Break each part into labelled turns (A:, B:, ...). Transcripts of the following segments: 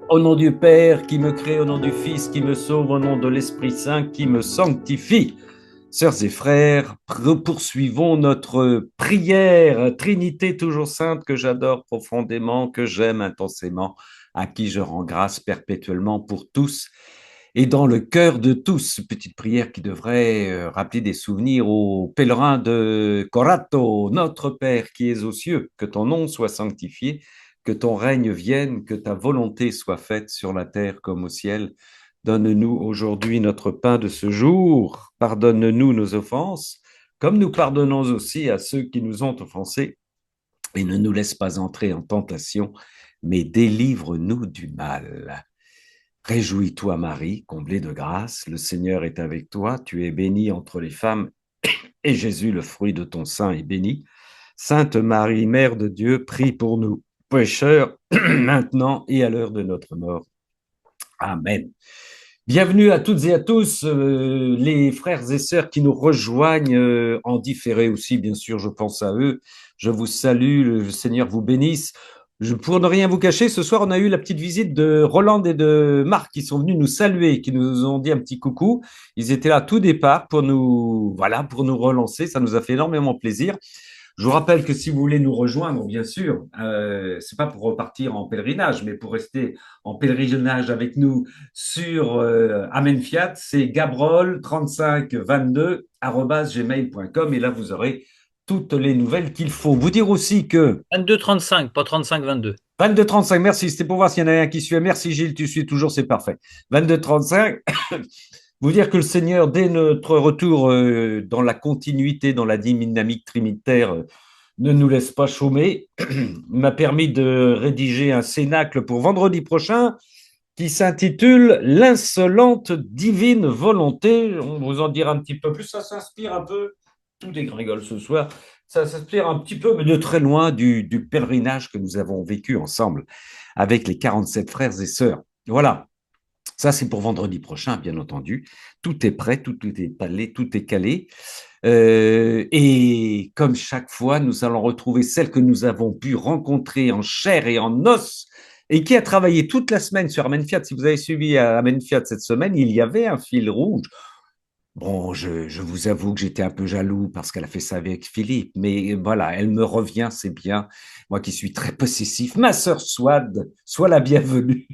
A: Au nom du Père qui me crée, au nom du Fils qui me sauve, au nom de l'Esprit Saint qui me sanctifie. Sœurs et frères, poursuivons notre prière, Trinité toujours sainte que j'adore profondément, que j'aime intensément, à qui je rends grâce perpétuellement pour tous et dans le cœur de tous. Petite prière qui devrait rappeler des souvenirs aux pèlerins de Corato. Notre Père qui es aux cieux, que ton nom soit sanctifié, que ton règne vienne, que ta volonté soit faite sur la terre comme au ciel. Donne-nous aujourd'hui notre pain de ce jour. Pardonne-nous nos offenses, comme nous pardonnons aussi à ceux qui nous ont offensés. Et ne nous laisse pas entrer en tentation, mais délivre-nous du mal. Réjouis-toi, Marie, comblée de grâce, le Seigneur est avec toi. Tu es bénie entre les femmes, et Jésus, le fruit de ton sein, est béni. Sainte Marie, Mère de Dieu, prie pour nous, pécheurs, maintenant et à l'heure de notre mort. Amen. Bienvenue à toutes et à tous, les frères et sœurs qui nous rejoignent en différé aussi, bien sûr, je pense à eux. Je vous salue, le Seigneur vous bénisse. Pour ne rien vous cacher, ce soir, on a eu la petite visite de Roland et de Marc qui sont venus nous saluer, qui nous ont dit un petit coucou. Ils étaient là tout départ pour nous, voilà, pour nous relancer. Ça nous a fait énormément plaisir. Je vous rappelle que si vous voulez nous rejoindre, bien sûr, c'est pas pour repartir en pèlerinage, mais pour rester en pèlerinage avec nous sur Amen Fiat, c'est gabrol3522@gmail.com et là vous aurez toutes les nouvelles qu'il faut. Vous dire aussi que
B: 22-35, pas 35-22.
A: 22-35, merci, c'était pour voir s'il y en a un qui suit. Merci Gilles, tu suis toujours, c'est parfait. 22-35, vous dire que le Seigneur, dès notre retour dans la continuité, dans la dynamique trinitaire, ne nous laisse pas chômer. M'a permis de rédiger un cénacle pour vendredi prochain qui s'intitule L'insolente divine volonté. On vous en dira un petit peu plus. Ça s'inspire un peu, tout dégrégole ce soir, ça s'inspire un petit peu, mais de très loin, du pèlerinage que nous avons vécu ensemble avec les 47 frères et sœurs. Voilà. Ça, c'est pour vendredi prochain, bien entendu. Tout est prêt, tout est calé, tout est calé. Et comme chaque fois, nous allons retrouver celle que nous avons pu rencontrer en chair et en os et qui a travaillé toute la semaine sur Amen Fiat. Si vous avez suivi Amen Fiat cette semaine, il y avait un fil rouge. Bon, je vous avoue que j'étais un peu jaloux parce qu'elle a fait ça avec Philippe, mais voilà, elle me revient, c'est bien. Moi qui suis très possessif, ma sœur Swad, sois la bienvenue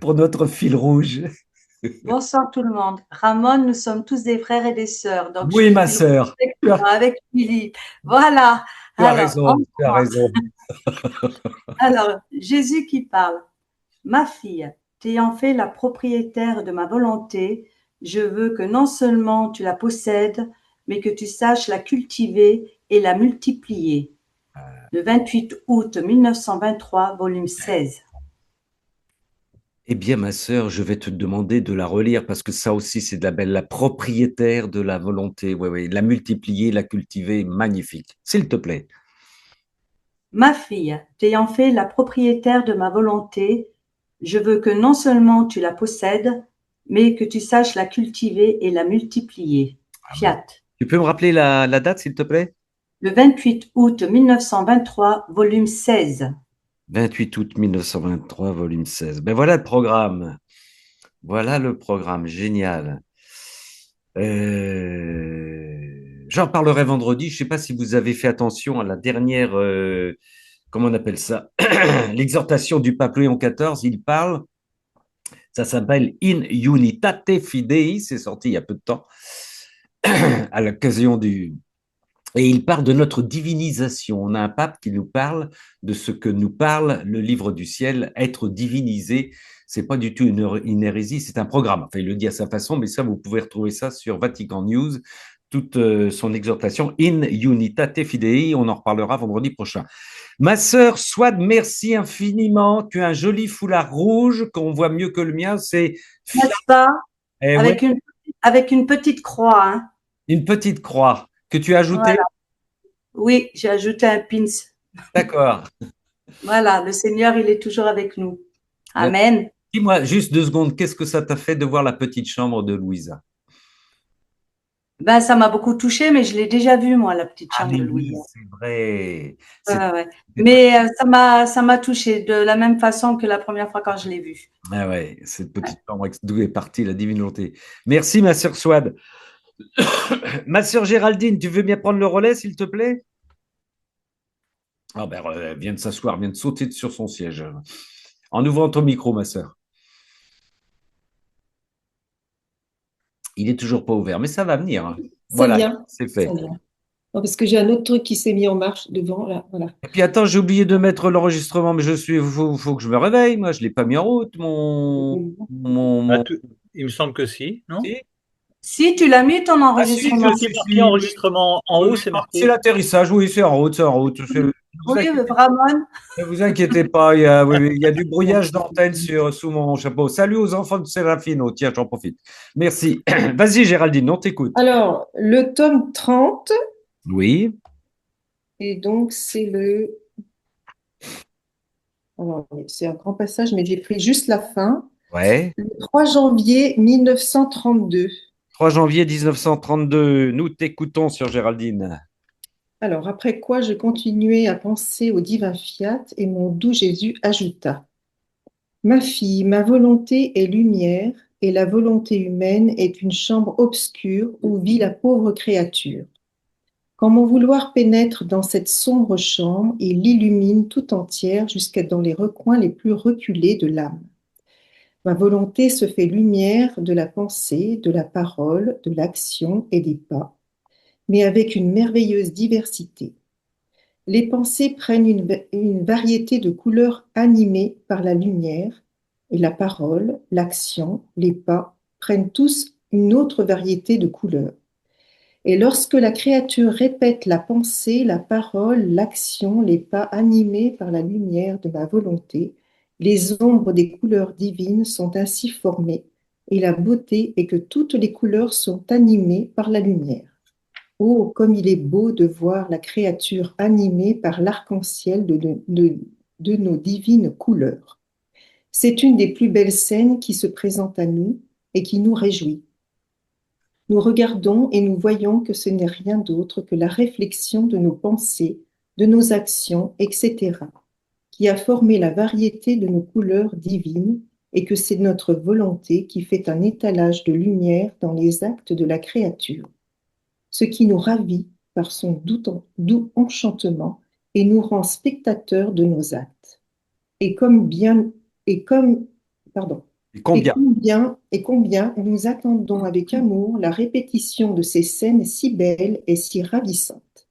A: pour notre fil rouge.
C: Bonsoir tout le monde. Ramon, nous sommes tous des frères et des sœurs, donc je
A: Oui,
C: suis
A: ma
C: fil rouge
A: sœur,
C: avec toi, avec Philippe. Voilà.
A: tu as
C: Alors,
A: raison, tu as raison.
C: Jésus qui parle. Ma fille, t'ayant fait la propriétaire de ma volonté, je veux que non seulement tu la possèdes, mais que tu saches la cultiver et la multiplier. Le 28 août 1923, volume 16.
A: Eh bien, ma sœur, je vais te demander de la relire parce que ça aussi, c'est de la belle, la propriétaire de la volonté. Oui, oui, la multiplier, la cultiver, magnifique. S'il te plaît.
C: Ma fille, t'ayant fait la propriétaire de ma volonté, je veux que non seulement tu la possèdes, mais que tu saches la cultiver et la multiplier.
A: Amen.
C: Fiat.
A: Tu peux me rappeler la date, s'il te plaît?
C: Le 28 août 1923, volume 16.
A: 28 août 1923, volume 16. Ben voilà le programme. Voilà le programme, génial. J'en parlerai vendredi. Je ne sais pas si vous avez fait attention à la dernière, comment on appelle ça, l'exhortation du pape Léon XIV. Il parle, ça s'appelle In Unitate Fidei, c'est sorti il y a peu de temps, à l'occasion du... Et il parle de notre divinisation. On a un pape qui nous parle de ce que nous parle le livre du ciel, être divinisé. C'est pas du tout une hérésie, c'est un programme. Enfin, il le dit à sa façon, mais ça, vous pouvez retrouver ça sur Vatican News, toute son exhortation In Unitate Fidei. On en reparlera vendredi prochain. Ma sœur Swad, merci infiniment. Tu as un joli foulard rouge qu'on voit mieux que le mien. C'est
C: N'est-ce pas?
A: eh ouais,
C: Avec une, avec une petite croix, hein.
A: une petite croix que tu as ajoutée.
C: Voilà. Oui, j'ai ajouté un pins.
A: D'accord.
C: Voilà, le Seigneur, il est toujours avec nous. Amen.
A: Dis-moi juste 2 secondes, qu'est-ce que ça t'a fait de voir la petite chambre de Louisa?
C: Ben, ça m'a beaucoup touchée, mais je l'ai déjà vue, moi, la petite
A: Ah,
C: chambre
A: mais
C: de Louis
A: oui,
C: XI.
A: c'est vrai.
C: Ouais,
A: C'est
C: ouais, ouais.
A: c'est très-
C: Mais ça m'a touchée de la même façon que la première fois quand je l'ai vue.
A: Ah ouais, cette petite chambre d'où est partie la divine volonté. Merci, ma sœur Swad. Ma sœur Géraldine, tu veux bien prendre le relais, s'il te plaît? Ah ben, elle vient de s'asseoir, vient de sauter sur son siège. En ouvrant ton micro, ma sœur. Il est toujours pas ouvert, mais ça va venir, hein.
D: Ça
A: Voilà,
D: vient,
A: c'est
D: ça
A: fait.
D: vient. Non, parce que j'ai un autre truc qui s'est mis en marche devant, là, voilà.
A: Et puis attends, j'ai oublié de mettre l'enregistrement, mais faut que je me réveille. Moi, je l'ai pas mis en route,
B: Ah,
A: mon...
B: il me semble que si, non?
A: Si,
C: Si tu l'as mis ton
A: ah, si,
B: Si,
A: si,
B: c'est
C: enregistrement.
B: aussi
A: si,
B: marqué
A: si, oui.
B: enregistrement en
A: Oui,
B: haut,
A: oui,
B: c'est
A: c'est
B: marqué.
A: l'atterrissage, oui, c'est en route, c'est en route.
C: Oui, Ramon.
A: Ne vous inquiétez pas, oui, oui, il y a du brouillage d'antenne sous mon chapeau. Salut aux enfants de Sérafino, tiens, j'en profite. Merci. Vas-y, Géraldine, on t'écoute.
D: Alors, le tome 30,
A: Oui,
D: et donc c'est le... Alors, c'est un grand passage, mais j'ai pris juste la fin.
A: ouais.
D: Le 3 janvier 1932.
A: 3 janvier 1932, nous t'écoutons sur Géraldine.
D: Alors, après quoi, je continuai à penser au divin fiat et mon doux Jésus ajouta, ma fille, ma volonté est lumière et la volonté humaine est une chambre obscure où vit la pauvre créature. Quand mon vouloir pénètre dans cette sombre chambre, il l'illumine tout entière jusqu'à dans les recoins les plus reculés de l'âme. Ma volonté se fait lumière de la pensée, de la parole, de l'action et des pas, mais avec une merveilleuse diversité. Les pensées prennent une variété de couleurs animées par la lumière, et la parole, l'action, les pas prennent tous une autre variété de couleurs. Et lorsque la créature répète la pensée, la parole, l'action, les pas animés par la lumière de ma volonté, les ombres des couleurs divines sont ainsi formées, et la beauté est que toutes les couleurs sont animées par la lumière. Oh, comme il est beau de voir la créature animée par l'arc-en-ciel de nos divines couleurs. C'est une des plus belles scènes qui se présentent à nous et qui nous réjouit. Nous regardons et nous voyons que ce n'est rien d'autre que la réflexion de nos pensées, de nos actions, etc., qui a formé la variété de nos couleurs divines et que c'est notre volonté qui fait un étalage de lumière dans les actes de la créature, ce qui nous ravit par son doux enchantement et nous rend spectateurs de nos actes. Et comme bien, et comme, pardon,
A: Et combien?
D: et combien nous attendons avec amour la répétition de ces scènes si belles et si ravissantes.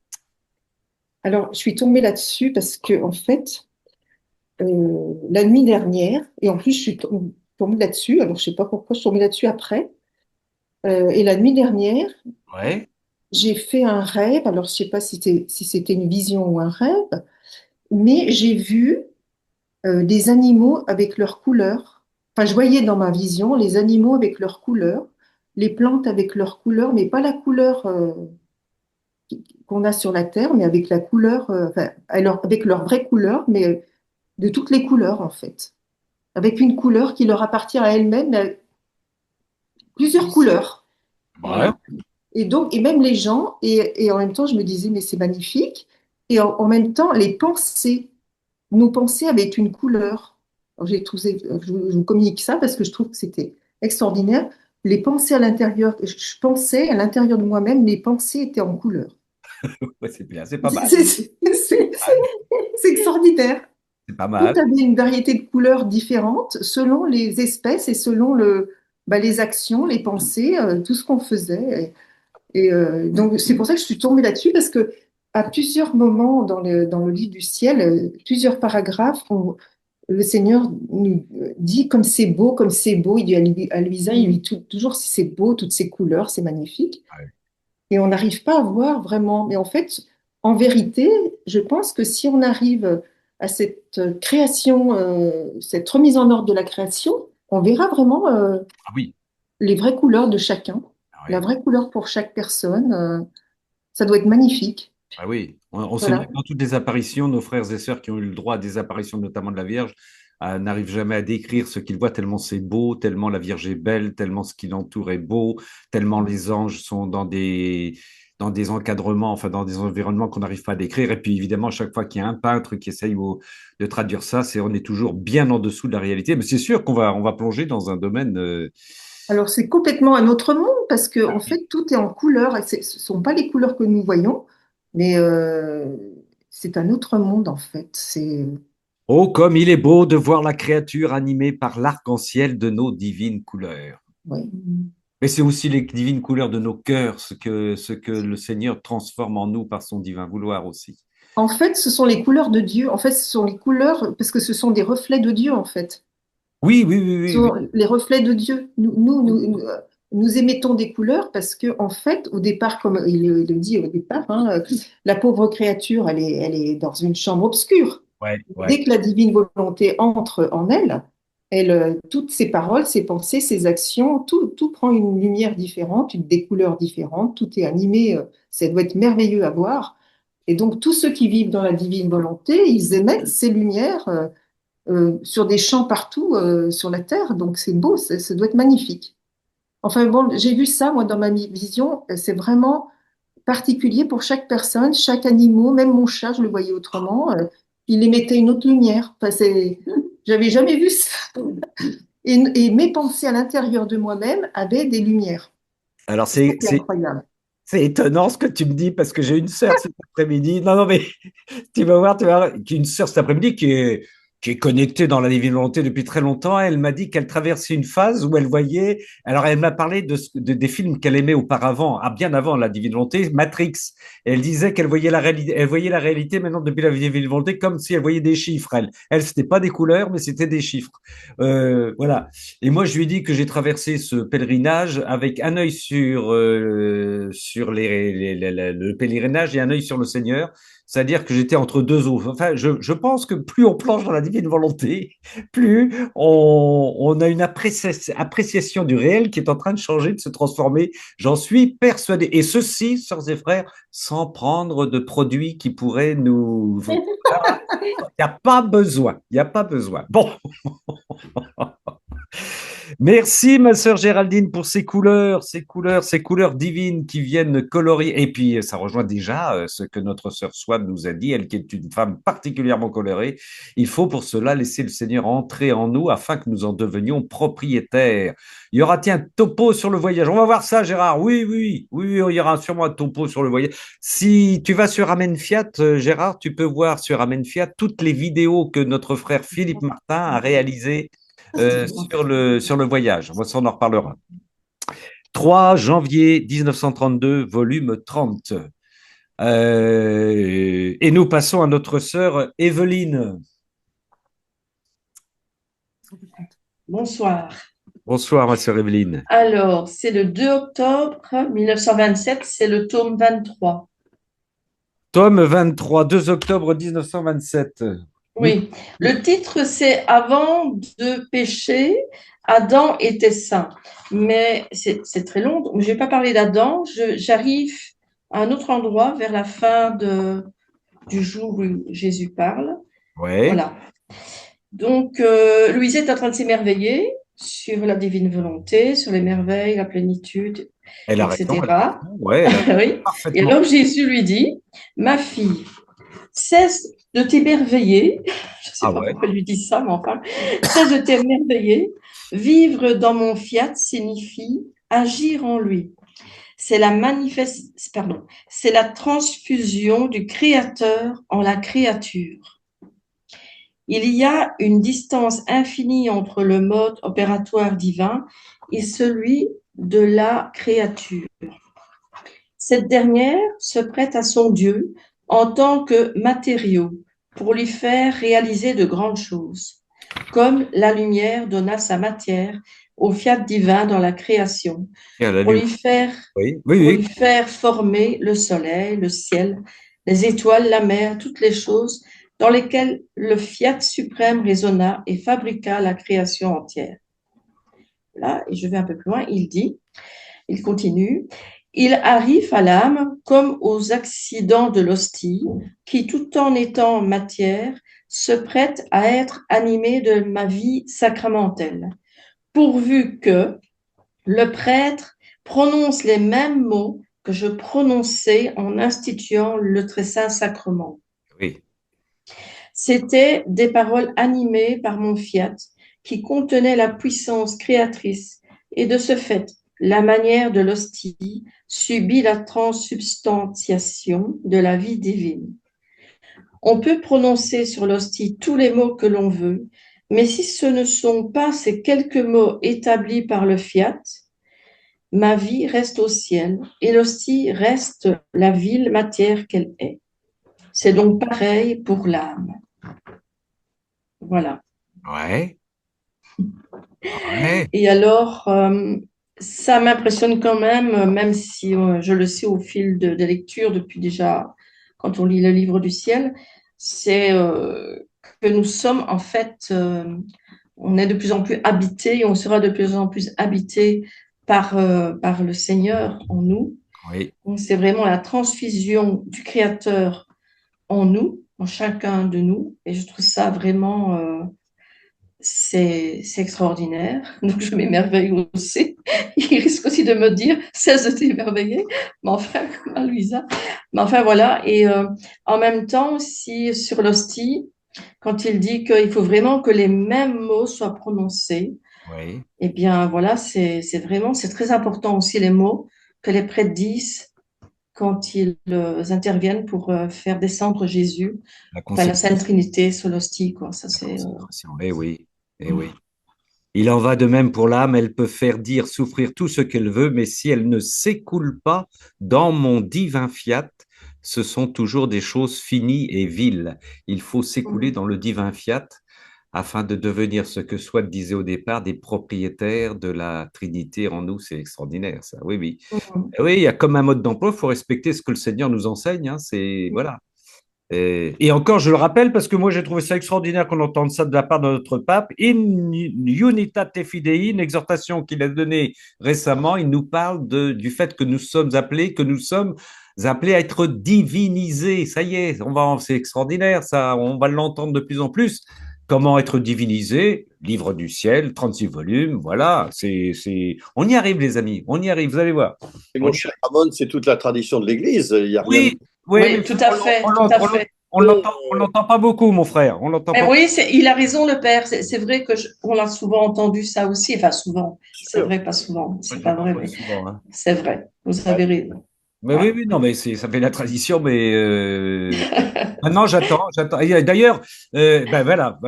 D: Alors, je suis tombée là-dessus parce que, en fait, la nuit dernière, et en plus, je suis tombée là-dessus, alors je ne sais pas pourquoi je suis tombée là-dessus après, et la nuit dernière,
A: Ouais.
D: j'ai fait un rêve, alors je ne sais pas si c'était une vision ou un rêve, mais j'ai vu des animaux avec leurs couleurs. Enfin, je voyais dans ma vision les animaux avec leurs couleurs, les plantes avec leurs couleurs, mais pas la couleur qu'on a sur la Terre, mais avec la couleur, enfin, alors, avec leur vraie couleur, mais de toutes les couleurs en fait. Avec une couleur qui leur appartient à elle-même, mais avec plusieurs couleurs.
A: Ouais.
D: Voilà. Et donc, et même les gens, et en même temps, je me disais, mais c'est magnifique. Et en même temps, les pensées, nos pensées avaient une couleur. Alors, je vous communique ça parce que je trouve que c'était extraordinaire. Les pensées à l'intérieur, je pensais à l'intérieur de moi-même, mes pensées étaient en couleur.
A: Ouais, c'est bien, c'est pas mal.
D: C'est extraordinaire.
A: C'est pas
D: Tout
A: mal.
D: avait une variété de couleurs différentes selon les espèces et selon les actions, les pensées, tout ce qu'on faisait. Donc, c'est pour ça que je suis tombée là-dessus, parce que à plusieurs moments dans le livre du ciel, plusieurs paragraphes, le Seigneur nous dit comme c'est beau. Il dit à Luisa, il lui dit toujours si c'est beau, toutes ces couleurs, c'est magnifique.
A: Ouais.
D: Et on n'arrive pas à voir vraiment. Mais en fait, en vérité, je pense que si on arrive à cette création, cette remise en ordre de la création, on verra vraiment
A: Ah oui.
D: les vraies couleurs de chacun,
A: Ah
D: la
A: ouais.
D: vraie couleur pour chaque personne. Ça doit être magnifique.
A: Ah oui. On sait bien
D: Voilà.
A: que dans toutes les apparitions, nos frères et sœurs qui ont eu le droit à des apparitions, notamment de la Vierge, n'arrive jamais à décrire ce qu'il voit, tellement c'est beau, tellement la Vierge est belle, tellement ce qui l'entoure est beau, tellement les anges sont dans des encadrements, enfin dans des environnements qu'on n'arrive pas à décrire. Et puis évidemment, à chaque fois qu'il y a un peintre qui essaye de traduire ça, on est toujours bien en dessous de la réalité. Mais c'est sûr on va plonger dans un domaine.
D: Alors, c'est complètement un autre monde parce que, en fait, tout est en couleur. Et ce ne sont pas les couleurs que nous voyons, mais c'est un autre monde, en fait.
A: Oh, comme il est beau de voir la créature animée par l'arc-en-ciel de nos divines couleurs.
D: Ouais.
A: Mais c'est aussi les divines couleurs de nos cœurs, ce que le Seigneur transforme en nous par son divin vouloir aussi.
D: En fait, ce sont les couleurs de Dieu. En fait, ce sont les couleurs parce que ce sont des reflets de Dieu, en fait.
A: Oui, oui, oui,
D: Ce
A: oui, oui.
D: sont les reflets de Dieu. Nous émettons des couleurs parce que, en fait, au départ, comme il le dit au départ, hein, la pauvre créature, elle est dans une chambre obscure.
A: Ouais, ouais.
D: Dès que la divine volonté entre en elle, toutes ses paroles, ses pensées, ses actions, tout prend une lumière différente, des couleurs différentes, tout est animé. Ça doit être merveilleux à voir. Et donc, tous ceux qui vivent dans la divine volonté, ils émettent ces lumières sur des champs partout sur la terre. Donc, c'est beau, ça doit être magnifique. Enfin, bon, j'ai vu ça, moi, dans ma vision. C'est vraiment particulier pour chaque personne, chaque animal, même mon chat, je le voyais autrement. Il émettait une autre lumière. Enfin, j'avais jamais vu ça. Et mes pensées à l'intérieur de moi-même avaient des lumières.
A: Alors,
D: C'est incroyable.
A: c'est étonnant ce que tu me dis parce que j'ai une sœur cet après-midi. Non, non, mais tu vas voir, une sœur cet après-midi qui est connectée dans la divine volonté depuis très longtemps. Elle m'a dit qu'elle traversait une phase où elle voyait. Alors, elle m'a parlé des films qu'elle aimait auparavant, bien avant la divine volonté, Matrix. Et elle disait qu'elle voyait elle voyait la réalité maintenant depuis la divine volonté comme si elle voyait des chiffres. C'était pas des couleurs, mais c'était des chiffres. Voilà. Et moi, je lui ai dit que j'ai traversé ce pèlerinage avec un œil sur le pèlerinage et un œil sur le Seigneur. C'est-à-dire que j'étais entre deux eaux. Enfin, je pense que plus on plonge dans la divine volonté, plus on a une appréciation du réel qui est en train de changer, de se transformer. J'en suis persuadé. Et ceci, sœurs et frères, sans prendre de produits qui pourraient nous... Il n'y a pas besoin. Il n'y a pas besoin. Bon. Merci, ma sœur Géraldine, pour ces couleurs divines qui viennent colorier. Et puis, ça rejoint déjà ce que notre sœur Swann nous a dit, elle qui est une femme particulièrement colorée. Il faut pour cela laisser le Seigneur entrer en nous afin que nous en devenions propriétaires. Il y aura, tiens, topo sur le voyage. On va voir ça, Gérard. Oui, oui, oui, il y aura sûrement un topo sur le voyage. Si tu vas sur Amen Fiat, Gérard, tu peux voir sur Amen Fiat toutes les vidéos que notre frère Philippe Martin a réalisées sur le voyage. Ça, on en reparlera. 3 janvier 1932, volume 30. Et nous passons à notre sœur Evelyne.
E: Bonsoir.
A: Bonsoir, ma sœur Evelyne.
E: Alors, c'est le 2 octobre 1927, c'est le tome 23.
A: Tome 23, 2 octobre 1927.
E: Oui, le titre, c'est Avant de pécher, Adam était saint. Mais c'est très long, donc je ne vais pas parler d'Adam. J'arrive à un autre endroit vers la fin du jour où Jésus parle.
A: Ouais.
E: Voilà. Donc, Louise est en train de s'émerveiller sur la divine volonté, sur les merveilles, la plénitude,
A: Elle a
E: etc.
A: raison. Ouais,
E: Oui.
A: parfaitement.
E: Et alors Jésus lui dit, ma fille, cesse de t'émerveiller. Je ne sais pas pourquoi il lui dit ça, mais enfin, cesse de t'émerveiller. Vivre dans mon fiat signifie agir en lui. C'est c'est la transfusion du Créateur en la créature. Il y a une distance infinie entre le mode opératoire divin et celui de la créature. Cette dernière se prête à son Dieu en tant que matériau pour lui faire réaliser de grandes choses, comme la lumière donna sa matière au fiat divin dans la création, pour lui faire former le soleil, le ciel, les étoiles, la mer, toutes les choses dans lesquelles le fiat suprême résonna et fabriqua la création entière. Là, et je vais un peu plus loin, il continue, il arrive à l'âme comme aux accidents de l'hostie, qui tout en étant matière, se prête à être animé de ma vie sacramentelle, pourvu que le prêtre prononce les mêmes mots que je prononçais en instituant le très saint sacrement.
A: Oui.
E: C'étaient des paroles animées par mon fiat qui contenaient la puissance créatrice et de ce fait, la manière de l'hostie subit la transsubstantiation de la vie divine. On peut prononcer sur l'hostie tous les mots que l'on veut, mais si ce ne sont pas ces quelques mots établis par le fiat, ma vie reste au ciel et l'hostie reste la vile matière qu'elle est. C'est donc pareil pour l'âme. Voilà.
A: Ouais. Ouais.
E: Et alors, ça m'impressionne quand même si je le sais au fil des lectures depuis déjà, quand on lit le livre du ciel, c'est que nous sommes en fait, on est de plus en plus habités, on sera de plus en plus habités par le Seigneur en nous.
A: Oui.
E: Donc, c'est vraiment la transfusion du Créateur en nous, en chacun de nous, et je trouve ça vraiment c'est extraordinaire. Donc, je m'émerveille aussi. Il risque aussi de me dire, cesse de t'émerveiller, mais enfin, comme à Louisa. Mais enfin, voilà. Et en même temps, aussi, sur l'hostie, quand il dit qu'il faut vraiment que les mêmes mots soient prononcés,
A: Oui.
E: eh bien, voilà, c'est vraiment, c'est très important aussi les mots que les prêtres disent quand ils interviennent pour faire descendre Jésus, la Sainte Trinité sur l'hostie, quoi. Ça, c'est.
A: Eh oui. Eh oui. Il en va de même pour l'âme, elle peut faire dire, souffrir tout ce qu'elle veut, mais si elle ne s'écoule pas dans mon divin fiat, ce sont toujours des choses finies et viles. Il faut s'écouler dans le divin fiat afin de devenir ce que Swat disait au départ, des propriétaires de la Trinité en nous. C'est extraordinaire, ça. Oui, oui. Oui, il y a comme un mode d'emploi, il faut respecter ce que le Seigneur nous enseigne. Hein, c'est, voilà. Et encore, je le rappelle, parce que moi, j'ai trouvé ça extraordinaire qu'on entende ça de la part de notre pape. In unitate fidei, une exhortation qu'il a donnée récemment, il nous parle du fait que nous sommes appelés à être divinisés. Ça y est, c'est extraordinaire, ça, on va l'entendre de plus en plus. Comment être divinisé? Livre du ciel, 36 volumes, voilà, on y arrive, les amis, on y arrive, vous allez voir.
F: Et mon cher Ramon, c'est toute la tradition de l'Église. Il y a
A: Oui,
E: oui, tout à fait.
A: On l'entend pas beaucoup, mon frère. On l'entend pas.
E: Oui, il a raison, le père. C'est vrai que on a souvent entendu ça aussi. Enfin, souvent. C'est vrai, pas souvent. C'est pas vrai, mais c'est vrai. Vous avez raison.
A: Mais oui, non, mais ça fait la tradition, mais maintenant j'attends. Et d'ailleurs, ben voilà,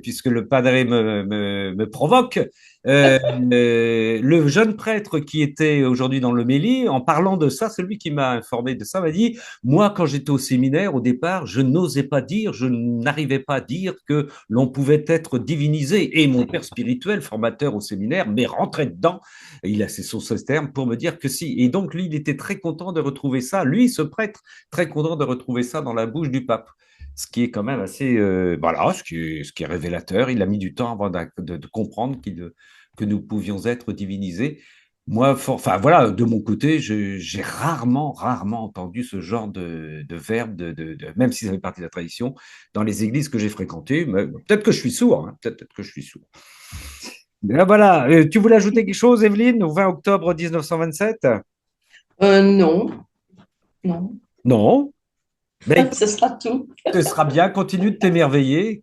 A: puisque le padre me provoque, le jeune prêtre qui était aujourd'hui dans le Méli, en parlant de ça, celui qui m'a informé de ça, m'a dit, moi, quand j'étais au séminaire, au départ, je n'osais pas dire, je n'arrivais pas à dire que l'on pouvait être divinisé. Et mon père spirituel, formateur au séminaire, m'est rentré dedans. Il a ce terme pour me dire que si. Et donc, lui, il était très content de retrouver ça. Lui, ce prêtre, très content de retrouver ça dans la bouche du pape. Ce qui est quand même assez, voilà, ce qui est révélateur. Il a mis du temps avant de comprendre que nous pouvions être divinisés. Moi, enfin voilà, de mon côté, j'ai rarement entendu ce genre de verbe, même si ça fait partie de la tradition, dans les églises que j'ai fréquentées. Peut-être que je suis sourd, hein, peut-être que je suis sourd. Ben voilà, tu voulais ajouter quelque chose, Evelyne, au 20 octobre 1927?
E: Non.
A: Non. Ben,
E: ce sera tout.
A: Ce sera bien, continue de t'émerveiller.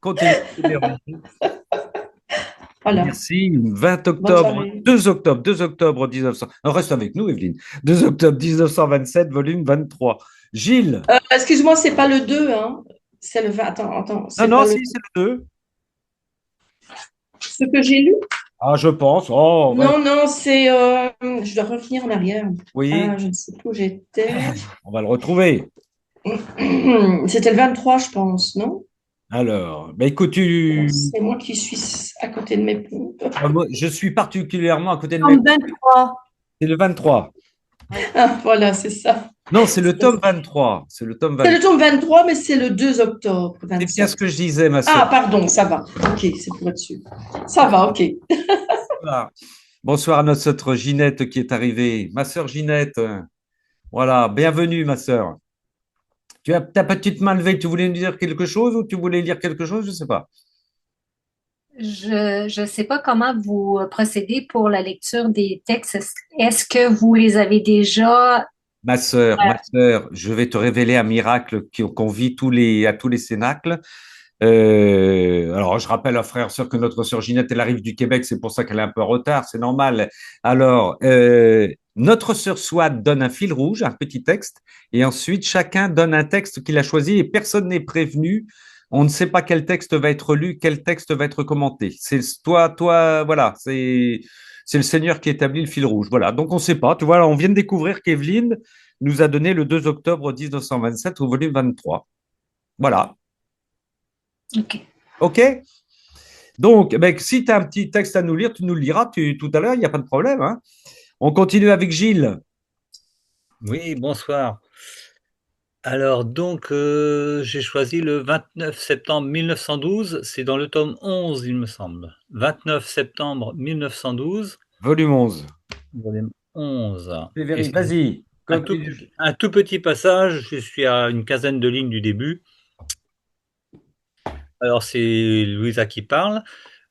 A: Voilà. Merci. 20 octobre, 2 octobre 1900. Reste avec nous, Evelyne. 2 octobre 1927, volume 23. Gilles.
E: Excuse-moi, c'est pas le 2, hein. C'est le 20. Attends.
A: Non, si, c'est le 2.
E: Ce que j'ai lu?
A: Ah, je pense. Oh,
E: non, c'est. Je dois revenir en arrière.
A: Oui.
E: Je ne sais plus où j'étais.
A: On va le retrouver.
E: C'était le 23, je pense, non?
A: Alors, écoute,
E: c'est moi qui suis à côté de mes pompes.
A: Je suis particulièrement à côté de mes pompes.
C: 23.
A: C'est le 23.
E: Ah, voilà, c'est ça.
A: Non, c'est le tome 23. C'est le tome 23.
E: C'est le tome 23, mais c'est le 2 octobre.
A: C'est bien ce que je disais, ma soeur.
E: Ah, pardon, ça va. Ok, c'est pour dessus. Ça va, ok.
A: Voilà. Bonsoir à notre Ginette qui est arrivée. Ma soeur Ginette. Voilà, bienvenue, ma soeur. Tu as ta petite main levée, tu voulais nous dire quelque chose ou tu voulais lire quelque chose? Je ne sais pas.
G: Je ne sais pas comment vous procédez pour la lecture des textes. Est-ce que vous les avez déjà...
A: Ma sœur, je vais te révéler un miracle qu'on vit à tous les cénacles. Alors, je rappelle à frère et sœur que notre sœur Ginette, elle arrive du Québec, c'est pour ça qu'elle est un peu en retard, c'est normal. Alors, notre sœur Swad donne un fil rouge, un petit texte, et ensuite chacun donne un texte qu'il a choisi et personne n'est prévenu. On ne sait pas quel texte va être lu, quel texte va être commenté. C'est toi, voilà, c'est le Seigneur qui établit le fil rouge. Voilà, donc on ne sait pas. Tu vois, on vient de découvrir qu'Evelyne nous a donné le 2 octobre 1927 au volume 23. Voilà.
G: OK.
A: OK? Donc, ben, si tu as un petit texte à nous lire, tu nous le liras tout à l'heure, il n'y a pas de problème. Hein. On continue avec Gilles.
B: Oui, bonsoir. Alors donc, j'ai choisi le 29 septembre 1912, c'est dans le tome 11, il me semble. 29 septembre 1912,
A: Volume 11.
B: volume 11. Et c'est
A: Vas-y.
B: un tout petit passage, je suis à une quinzaine de lignes du début. Alors c'est Louisa qui parle.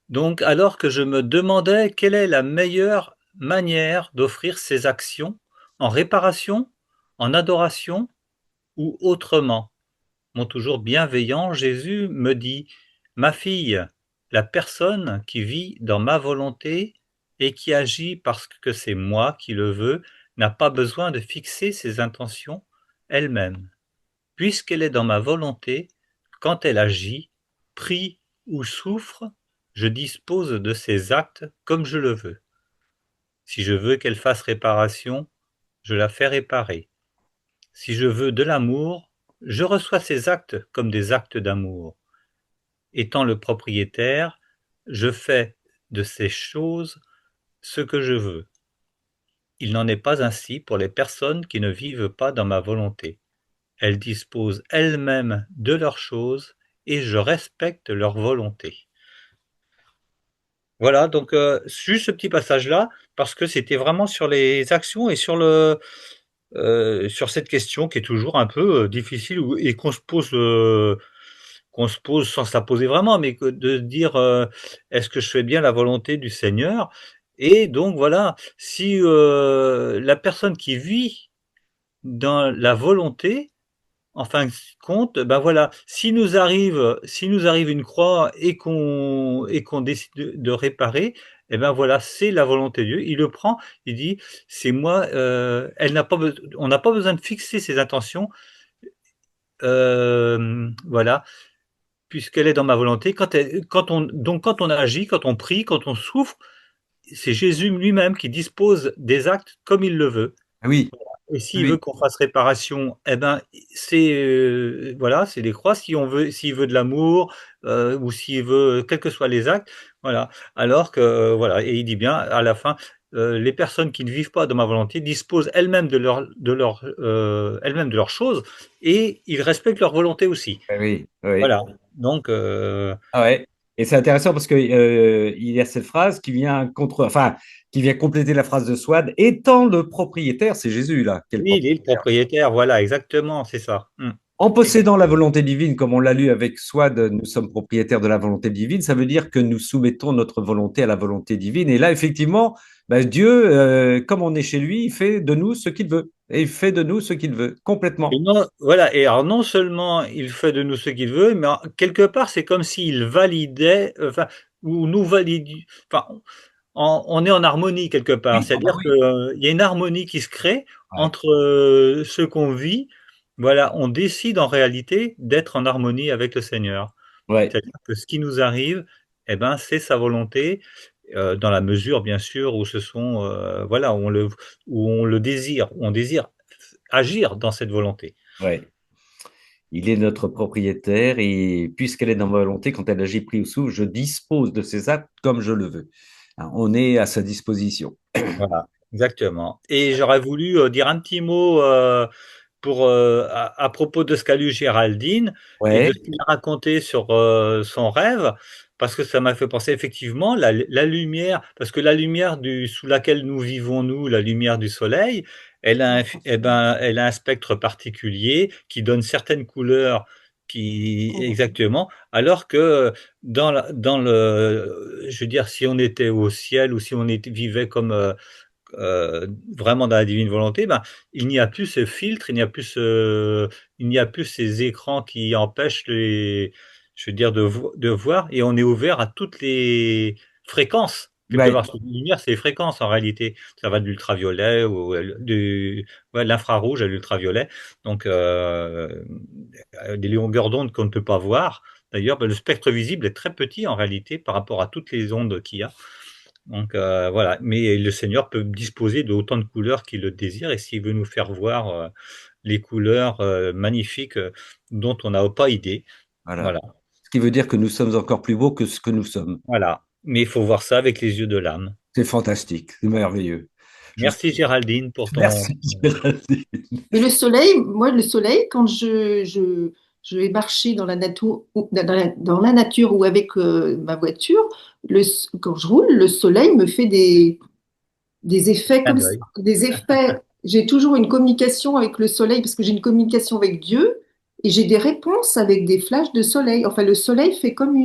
B: Donc, alors que je me demandais quelle est la meilleure manière d'offrir ces actions, en réparation, en adoration ou autrement, mon toujours bienveillant Jésus me dit: Ma fille, la personne qui vit dans ma volonté et qui agit parce que c'est moi qui le veux n'a pas besoin de fixer ses intentions elle-même. Puisqu'elle est dans ma volonté, quand elle agit, prie ou souffre, je dispose de ses actes comme je le veux. Si je veux qu'elle fasse réparation, je la fais réparer. Si je veux de l'amour, je reçois ses actes comme des actes d'amour. Étant le propriétaire, je fais de ces choses ce que je veux. Il n'en est pas ainsi pour les personnes qui ne vivent pas dans ma volonté. Elles disposent elles-mêmes de leurs choses et je respecte leur volonté. Voilà, donc juste ce petit passage-là, parce que c'était vraiment sur les actions et sur cette question qui est toujours un peu difficile et qu'on se pose sans se la poser vraiment, mais de dire est-ce que je fais bien la volonté du Seigneur? Et donc voilà, si la personne qui vit dans la volonté, en fin de compte, ben voilà, si nous arrive une croix et qu'on décide de réparer, et ben voilà, c'est la volonté de Dieu. Il le prend, il dit, c'est moi. On n'a pas besoin de fixer ses intentions. Voilà, puisqu'elle est dans ma volonté. Quand on agit, quand on prie, quand on souffre, c'est Jésus lui-même qui dispose des actes comme il le veut.
A: Oui.
B: Et s'il
A: Oui.
B: veut qu'on fasse réparation, eh ben, voilà, c'est les croix. S'il veut de l'amour, ou s'il veut, quels que soient les actes, voilà. Alors que, voilà, et il dit bien à la fin, les personnes qui ne vivent pas de ma volonté disposent elles-mêmes de leurs choses et ils respectent leur volonté aussi.
A: Oui, oui.
B: Voilà. Donc,
A: Ah ouais. Et c'est intéressant parce que il y a cette phrase qui vient compléter la phrase de Swad. Étant le propriétaire, c'est Jésus là, qui est le
B: oui, il est le
A: propriétaire.
B: propriétaire. Voilà, exactement, c'est ça.
A: En possédant la volonté divine, comme on l'a lu avec Swad, nous sommes propriétaires de la volonté divine. Ça veut dire que nous soumettons notre volonté à la volonté divine. Et là, effectivement, ben, Dieu, comme on est chez lui, il fait de nous ce qu'il veut. Et il fait de nous ce qu'il veut, complètement.
B: Et non, voilà, et alors non seulement il fait de nous ce qu'il veut, mais quelque part c'est comme s'il validait, enfin, ou nous valide, enfin, on est en harmonie quelque part.
A: Oui, ah bah
B: C'est-à-dire
A: oui.
B: qu'il y a une harmonie qui se crée
A: Ouais,
B: entre ce qu'on vit. Voilà, on décide en réalité d'être en harmonie avec le Seigneur.
A: ouais,
B: C'est-à-dire que ce qui nous arrive, eh ben, c'est sa volonté, dans la mesure bien sûr où ce sont, voilà, où on le désire, où on désire agir dans cette volonté.
A: ouais. Il est notre propriétaire et puisqu'elle est dans ma volonté, quand elle agit pris ou souffle, je dispose de ses actes comme je le veux. Hein, on est à sa disposition.
B: Voilà, exactement. Et j'aurais voulu dire un petit mot à propos de ce qu'a lu Géraldine et de
A: Ouais,
B: ce qu'il a raconté sur son rêve, parce que ça m'a fait penser effectivement la lumière, parce que la lumière sous laquelle nous vivons, nous, la lumière du soleil, elle a un spectre particulier qui donne certaines couleurs exactement, alors que je veux dire, si on était au ciel ou si vivait comme vraiment dans la divine volonté, ben, il n'y a plus ce filtre, il n'y a plus ces écrans qui empêchent je veux dire, de voir, et on est ouvert à toutes les fréquences. Quelque
A: Ouais,
B: part, la lumière, c'est les fréquences en réalité. Ça va de l'ultraviolet ouais, de l'infrarouge à l'ultraviolet. Donc, des longueurs d'onde qu'on ne peut pas voir. D'ailleurs, ben, le spectre visible est très petit en réalité par rapport à toutes les ondes qu'il y a. Donc voilà, mais le Seigneur peut disposer de autant de couleurs qu'il le désire, et s'il veut nous faire voir les couleurs magnifiques dont on n'a pas idée,
A: voilà.
B: voilà,
A: Ce qui veut dire que nous sommes encore plus beaux que ce que nous sommes.
B: voilà. Mais il faut voir ça avec les yeux de l'âme.
A: C'est fantastique, c'est merveilleux. Je
B: Merci Géraldine pour ton...
A: Merci, Géraldine.
D: Mais le soleil, moi, le soleil, quand je vais marcher dans la nature, dans la nature ou avec ma voiture, quand je roule, le soleil me fait des effets
B: clin
D: comme ça,
B: d'œil.
D: des effets. J'ai toujours une communication avec le soleil parce que j'ai une communication avec Dieu et j'ai des réponses avec des flashs de soleil. Enfin, le soleil fait comme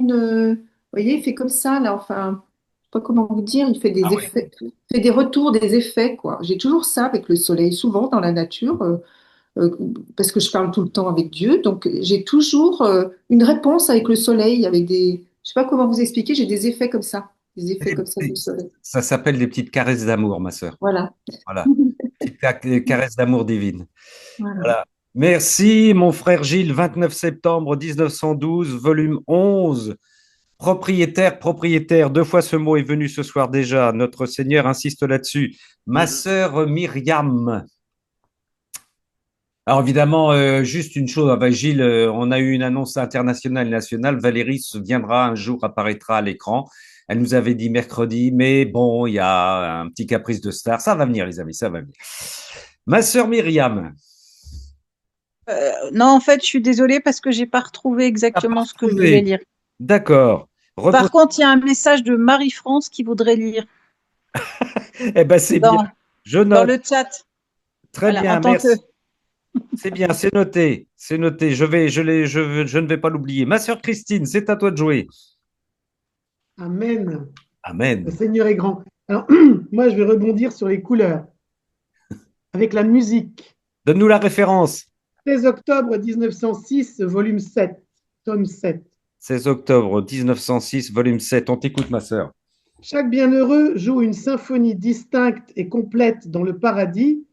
D: vous voyez, il fait comme ça, là, enfin, je sais pas comment vous dire, il fait des
A: Ah ouais.
D: effets, il fait des retours, des effets, quoi. J'ai toujours ça avec le soleil, souvent dans la nature, euh, parce que je parle tout le temps avec Dieu, donc j'ai toujours une réponse avec le soleil, avec je sais pas comment vous expliquer, j'ai des effets comme ça du soleil.
A: Ça s'appelle des petites caresses d'amour, ma sœur.
D: Voilà.
A: Voilà, petites caresses d'amour divine.
D: Voilà.
A: Voilà. Merci, mon frère Gilles, 29 septembre 1912, volume 11. Propriétaire, propriétaire, deux fois ce mot est venu ce soir déjà. Notre Seigneur insiste là-dessus. Ma sœur Myriam. Alors évidemment, juste une chose, avec Gilles, on a eu une annonce internationale et nationale. Valérie viendra un jour, apparaîtra à l'écran. Elle nous avait dit mercredi, mais bon, il y a un petit caprice de star. Ça va venir, les amis, ça va venir. Ma sœur Myriam.
H: Non, en fait, je suis désolée parce que j'ai pas retrouvé exactement ce que je voulais lire.
A: D'accord.
H: Par contre, il y a un message de Marie-France qui voudrait lire
A: Eh ben, c'est bien. Je
H: dans
A: note.
H: le chat.
A: Très
H: Voilà,
A: bien,
H: en tant
A: merci.
H: que...
A: C'est bien, c'est noté. C'est noté. Je ne vais pas l'oublier. Ma sœur Christine, c'est à toi de jouer.
I: Amen.
A: Amen.
I: Le Seigneur est grand. Alors, moi, je vais rebondir sur les couleurs avec la musique.
A: Donne-nous la référence.
I: 16 octobre 1906, volume 7, tome 7.
A: 16 octobre 1906, volume 7. On t'écoute, ma sœur.
I: Chaque bienheureux joue une symphonie distincte et complète dans le paradis,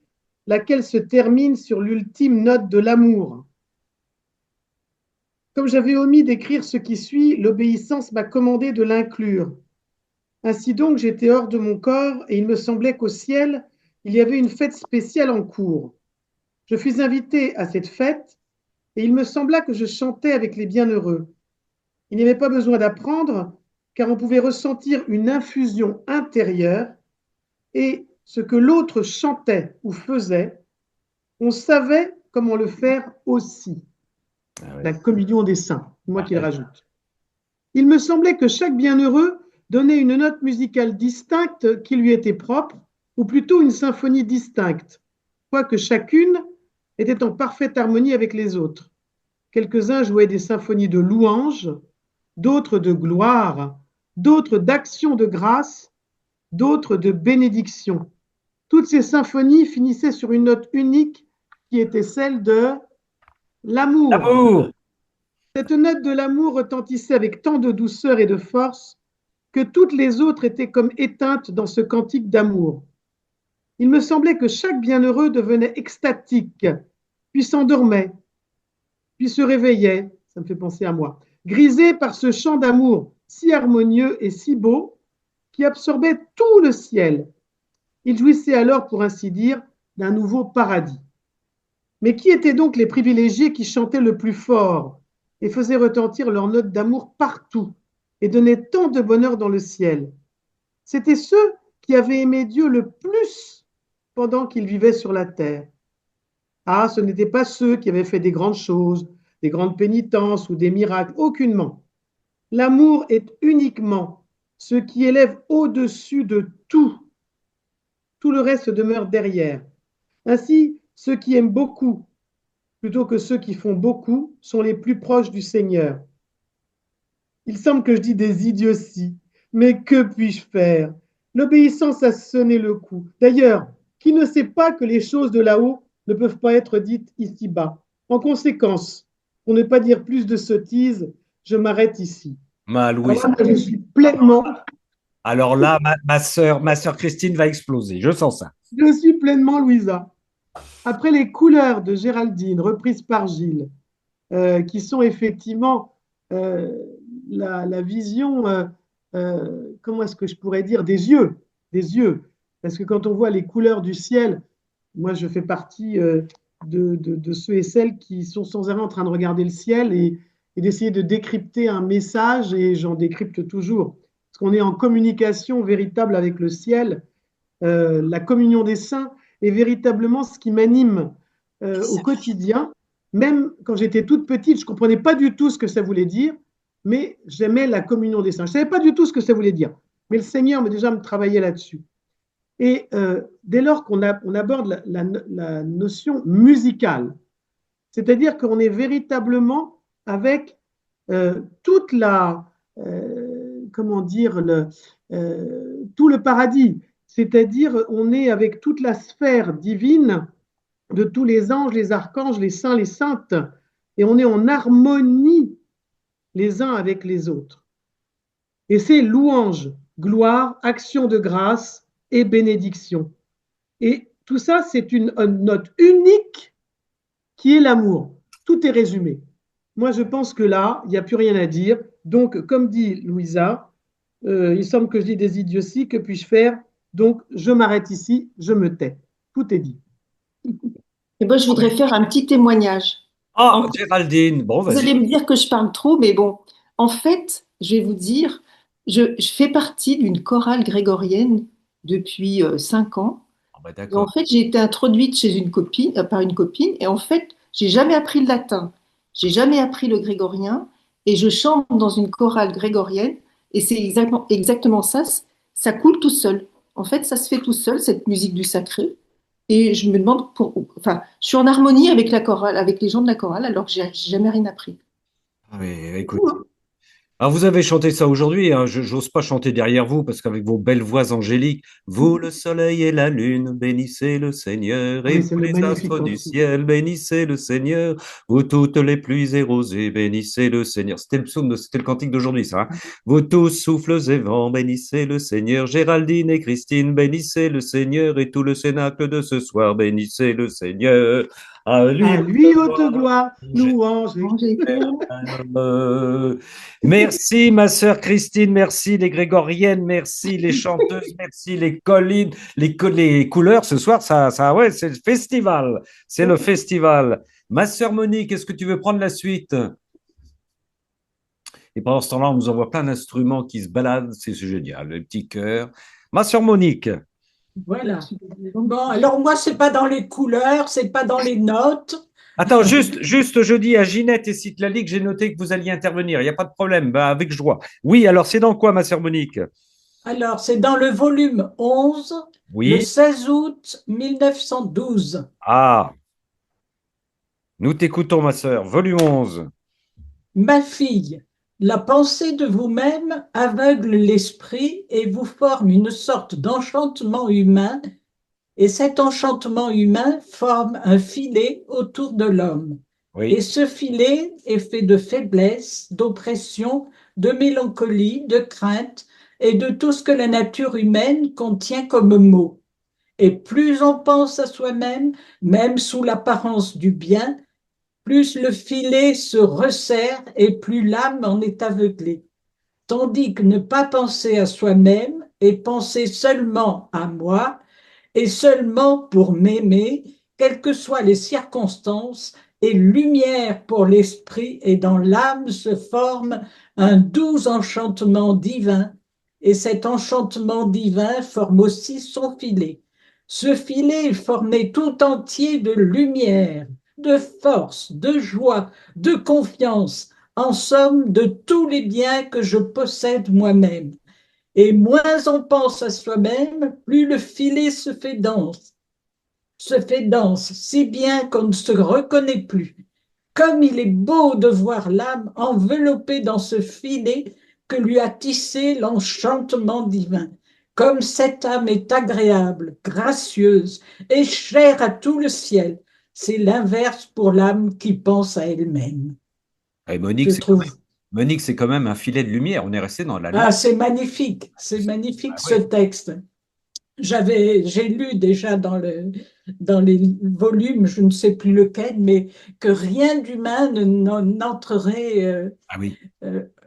I: laquelle se termine sur l'ultime note de l'amour. Comme j'avais omis d'écrire ce qui suit, l'obéissance m'a commandé de l'inclure. Ainsi donc, j'étais hors de mon corps et il me semblait qu'au ciel, il y avait une fête spéciale en cours. Je fus invité à cette fête et il me sembla que je chantais avec les bienheureux. Il n'y avait pas besoin d'apprendre, car on pouvait ressentir une infusion intérieure et ce que l'autre chantait ou faisait, on savait comment le faire aussi. La communion des saints, moi qui le rajoute. Il me semblait que chaque bienheureux donnait une note musicale distincte qui lui était propre, ou plutôt une symphonie distincte, quoique chacune était en parfaite harmonie avec les autres. Quelques-uns jouaient des symphonies de louange, d'autres de gloire, d'autres d'action de grâce, d'autres de bénédiction. Toutes ces symphonies finissaient sur une note unique qui était celle de l'amour.
A: L'amour.
I: Cette note de l'amour retentissait avec tant de douceur et de force que toutes les autres étaient comme éteintes dans ce cantique d'amour. Il me semblait que chaque bienheureux devenait extatique, puis s'endormait, puis se réveillait, ça me fait penser à moi, grisé par ce chant d'amour si harmonieux et si beau qui absorbait tout le ciel. Il jouissait alors, pour ainsi dire, d'un nouveau paradis. Mais qui étaient donc les privilégiés qui chantaient le plus fort et faisaient retentir leurs notes d'amour partout et donnaient tant de bonheur dans le ciel? C'étaient ceux qui avaient aimé Dieu le plus pendant qu'ils vivaient sur la terre. Ah, ce n'étaient pas ceux qui avaient fait des grandes choses, des grandes pénitences ou des miracles, aucunement. L'amour est uniquement ce qui élève au-dessus de tout. Tout le reste demeure derrière. Ainsi, ceux qui aiment beaucoup, plutôt que ceux qui font beaucoup, sont les plus proches du Seigneur. Il semble que je dis des idioties, mais que puis-je faire? L'obéissance a sonné le coup. D'ailleurs, qui ne sait pas que les choses de là-haut ne peuvent pas être dites ici-bas? En conséquence, pour ne pas dire plus de sottises, je m'arrête ici.
A: Louise.
I: Alors là, je suis pleinement.
A: Alors là, ma sœur Christine va exploser. Je sens ça.
I: Je suis pleinement Louisa. Après les couleurs de Géraldine, reprises par Gilles, qui sont effectivement la vision, comment est-ce que je pourrais dire, des yeux. Parce que quand on voit les couleurs du ciel, moi je fais partie de ceux et celles qui sont sans arrêt en train de regarder le ciel et d'essayer de décrypter un message, et j'en décrypte toujours. Parce qu'on est en communication véritable avec le ciel. La communion des saints est véritablement ce qui m'anime au quotidien. Même quand j'étais toute petite, je ne comprenais pas du tout ce que ça voulait dire, mais j'aimais la communion des saints. Je ne savais pas du tout ce que ça voulait dire, mais le Seigneur m'a déjà travaillé là-dessus. Et dès lors qu'on aborde la notion musicale, c'est-à-dire qu'on est véritablement avec toute comment dire, tout le paradis, c'est-à-dire on est avec toute la sphère divine de tous les anges, les archanges, les saints, les saintes, et on est en harmonie les uns avec les autres. Et c'est louange, gloire, action de grâce et bénédiction. Et tout ça, c'est une note unique qui est l'amour. Tout est résumé. Moi, je pense que là, il n'y a plus rien à dire. Donc, comme dit Louisa, il semble que je dis des idioties, que puis-je faire? Donc, je m'arrête ici, je me tais. Tout est dit.
D: Et moi, je voudrais faire un petit témoignage.
A: Ah, Géraldine, bon, vas-y.
D: Vous allez me dire que je parle trop, mais bon, en fait, je vais vous dire, je fais partie d'une chorale grégorienne depuis 5 ans. Et en fait, j'ai été introduite chez une copine, par une copine, et en fait, j'ai jamais appris le latin, j'ai jamais appris le grégorien, et je chante dans une chorale grégorienne, et c'est exactement ça, ça coule tout seul. En fait, ça se fait tout seul, cette musique du sacré. Et je me demande, enfin, je suis en harmonie avec la chorale, avec les gens de la chorale, alors que j'ai jamais rien appris.
A: Oui, écoute. Alors, vous avez chanté ça aujourd'hui, hein. Je n'ose pas chanter derrière vous parce qu'avec vos belles voix angéliques, vous, le soleil et la lune, bénissez le Seigneur, et vous, les astres du ciel, bénissez le Seigneur, vous, toutes les pluies et rosées, bénissez le Seigneur. C'était le cantique d'aujourd'hui, ça. Hein. Vous tous, souffles et vents, bénissez le Seigneur. Géraldine et Christine, bénissez le Seigneur, et tout le cénacle de ce soir, bénissez le Seigneur.
I: À lui haute gloire, louange.
A: Merci ma sœur Christine, merci les grégoriennes, merci les chanteuses, merci les collines, les couleurs. Ce soir, ouais, c'est le festival, c'est le festival. Ma sœur Monique, est-ce que tu veux prendre la suite? Et pendant ce temps-là, on nous envoie plein d'instruments qui se baladent, c'est génial, le petit cœur. Ma sœur Monique.
J: Voilà. Bon, alors moi, c'est pas dans les couleurs, c'est pas dans les notes.
A: Attends, juste, je dis à Ginette et Citlali que j'ai noté que vous alliez intervenir. Il n'y a pas de problème, bah, avec joie. Oui, alors c'est dans quoi, ma sœur Monique?
J: Alors, c'est dans le volume 11,
A: oui.
J: le 16 août 1912.
A: Ah, nous t'écoutons, ma sœur. Volume 11.
J: Ma fille, la pensée de vous-même aveugle l'esprit et vous forme une sorte d'enchantement humain, et cet enchantement humain forme un filet autour de l'homme. Oui. Et ce filet est fait de faiblesse, d'oppression, de mélancolie, de crainte et de tout ce que la nature humaine contient comme maux. Et plus on pense à soi-même, même sous l'apparence du bien, plus le filet se resserre et plus l'âme en est aveuglée. Tandis que ne pas penser à soi-même et penser seulement à moi, et seulement pour m'aimer, quelles que soient les circonstances, et lumière pour l'esprit, et dans l'âme se forme un doux enchantement divin, et cet enchantement divin forme aussi son filet. Ce filet est formé tout entier de lumière, de force, de joie, de confiance, en somme de tous les biens que je possède moi-même. Et moins on pense à soi-même, plus le filet se fait dense. se fait dense, si bien qu'on ne se reconnaît plus. Comme il est beau de voir l'âme enveloppée dans ce filet que lui a tissé l'enchantement divin. Comme cette âme est agréable, gracieuse et chère à tout le ciel. C'est l'inverse pour l'âme qui pense à elle-même.
A: Et
J: Je trouve.
A: Monique, c'est quand même un filet de lumière. On est resté dans la lumière.
J: Ah, c'est magnifique ce texte. J'ai lu déjà dans les volumes, je ne sais plus lequel, mais que rien d'humain n'entrerait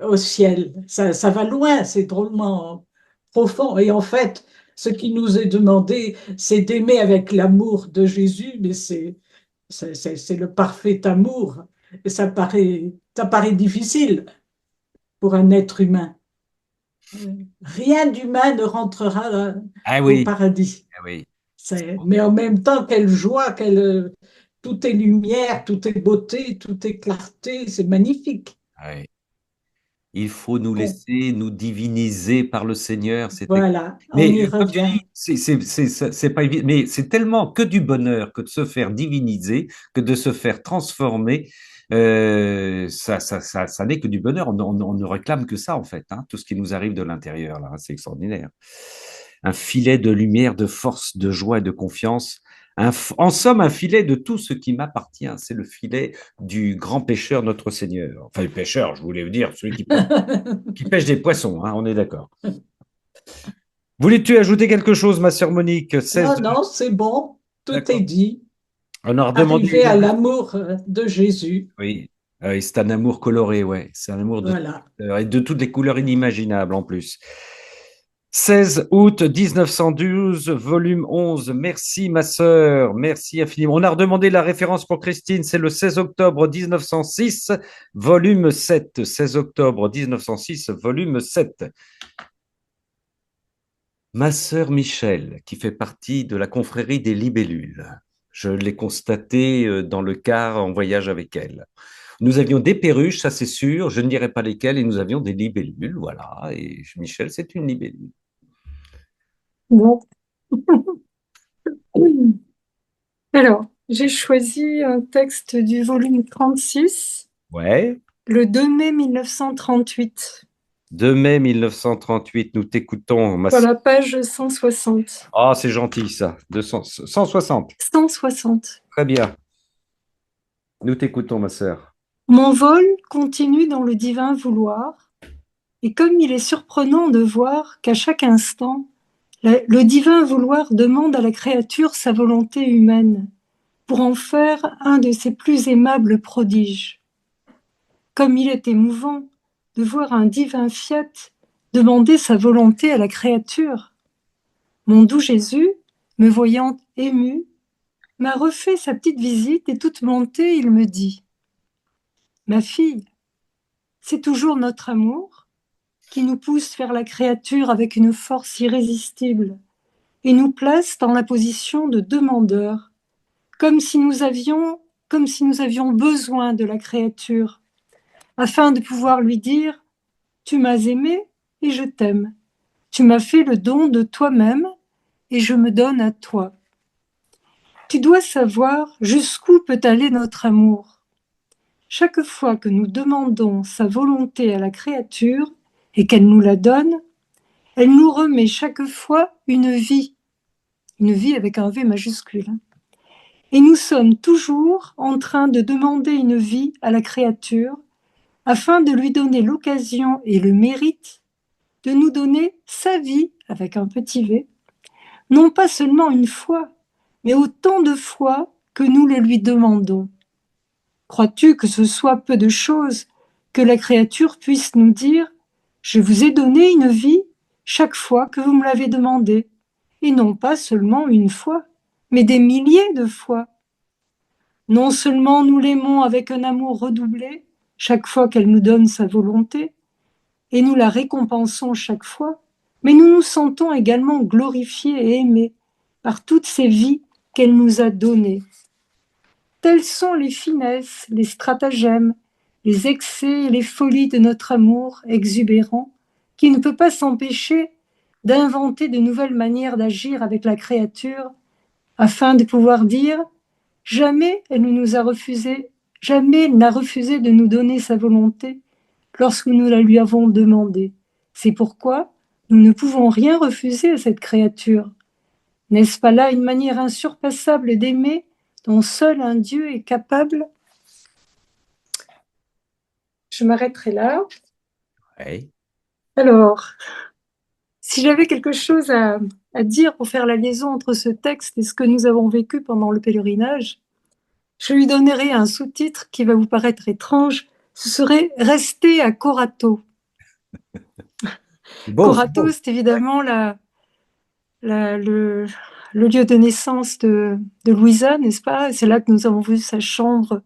J: au ciel. Ça va loin, c'est drôlement profond. Et en fait, ce qui nous est demandé, c'est d'aimer avec l'amour de Jésus, mais c'est le parfait amour. Et ça paraît difficile pour un être humain. Rien d'humain ne rentrera au paradis. Mais en même temps, quelle joie, tout est lumière, tout est beauté, tout est clarté, c'est magnifique.
A: Il faut nous laisser nous diviniser par le Seigneur.
J: Voilà,
A: mais
J: on y revient.
A: C'est pas évident, mais c'est tellement que du bonheur que de se faire diviniser, que de se faire transformer. Ça n'est que du bonheur. On ne réclame que ça, en fait, hein, tout ce qui nous arrive de l'intérieur, là, c'est extraordinaire. Un filet de lumière, de force, de joie et de confiance. En somme, un filet de tout ce qui m'appartient. C'est le filet du grand pêcheur, notre Seigneur. Enfin, le pêcheur, je voulais dire, celui qui pêche des poissons, hein, on est d'accord. Voulais-tu ajouter quelque chose, ma sœur Monique?
J: Non, c'est bon, tout est dit.
A: On a redemandé
J: Arriver à l'amour de Jésus.
A: Oui, c'est un amour coloré, ouais. C'est un amour et de toutes les couleurs inimaginables en plus. 16 août 1912, volume 11. Merci, ma sœur. Merci infiniment. On a redemandé la référence pour Christine. C'est le 16 octobre 1906, volume 7. 16 octobre 1906, volume 7. Ma sœur Michel, qui fait partie de la confrérie des libellules. Je l'ai constaté dans le car en voyage avec elle. Nous avions des perruches, ça c'est sûr, je ne dirai pas lesquelles, et nous avions des libellules, voilà. Et Michel, c'est une libellule.
K: Bon. Alors, j'ai choisi un texte du volume 36.
A: Ouais.
K: Le 2 mai 1938.
A: 2 mai 1938, nous t'écoutons.
K: Sur la page 160.
A: Ah, c'est gentil ça. 160.
K: 160.
A: Très bien. Nous t'écoutons, ma sœur.
K: Mon vol continue dans le divin vouloir, et comme il est surprenant de voir qu'à chaque instant, le divin vouloir demande à la créature sa volonté humaine pour en faire un de ses plus aimables prodiges. Comme il est émouvant de voir un divin fiat demander sa volonté à la créature. Mon doux Jésus, me voyant ému, m'a refait sa petite visite et toute montée, il me dit « Ma fille, c'est toujours notre amour qui nous pousse vers la créature avec une force irrésistible et nous place dans la position de demandeur, comme si nous avions besoin de la créature, afin de pouvoir lui dire « Tu m'as aimé et je t'aime. Tu m'as fait le don de toi-même et je me donne à toi. Tu dois savoir jusqu'où peut aller notre amour. Chaque fois que nous demandons sa volonté à la créature et qu'elle nous la donne, elle nous remet chaque fois une vie avec un V majuscule. Et nous sommes toujours en train de demander une vie à la créature afin de lui donner l'occasion et le mérite de nous donner sa vie avec un petit V, non pas seulement une fois, mais autant de fois que nous le lui demandons. Crois-tu que ce soit peu de choses que la créature puisse nous dire « Je vous ai donné une vie chaque fois que vous me l'avez demandé, et non pas seulement une fois, mais des milliers de fois. Non seulement nous l'aimons avec un amour redoublé chaque fois qu'elle nous donne sa volonté, et nous la récompensons chaque fois, mais nous nous sentons également glorifiés et aimés par toutes ces vies qu'elle nous a données. Telles sont les finesses, les stratagèmes, les excès et les folies de notre amour exubérant, qui ne peut pas s'empêcher d'inventer de nouvelles manières d'agir avec la créature afin de pouvoir dire « Jamais elle ne nous a refusé, jamais elle n'a refusé de nous donner sa volonté lorsque nous la lui avons demandée. C'est pourquoi nous ne pouvons rien refuser à cette créature. N'est-ce pas là une manière insurpassable d'aimer dont seul un Dieu est capable ?» Je m'arrêterai là.
A: Oui.
K: Alors, si j'avais quelque chose à dire pour faire la liaison entre ce texte et ce que nous avons vécu pendant le pèlerinage, je lui donnerais un sous-titre qui va vous paraître étrange. Ce serait « Rester à Corato ». Corato, c'est évidemment le lieu de naissance de Louisa, n'est-ce pas? C'est là que nous avons vu sa chambre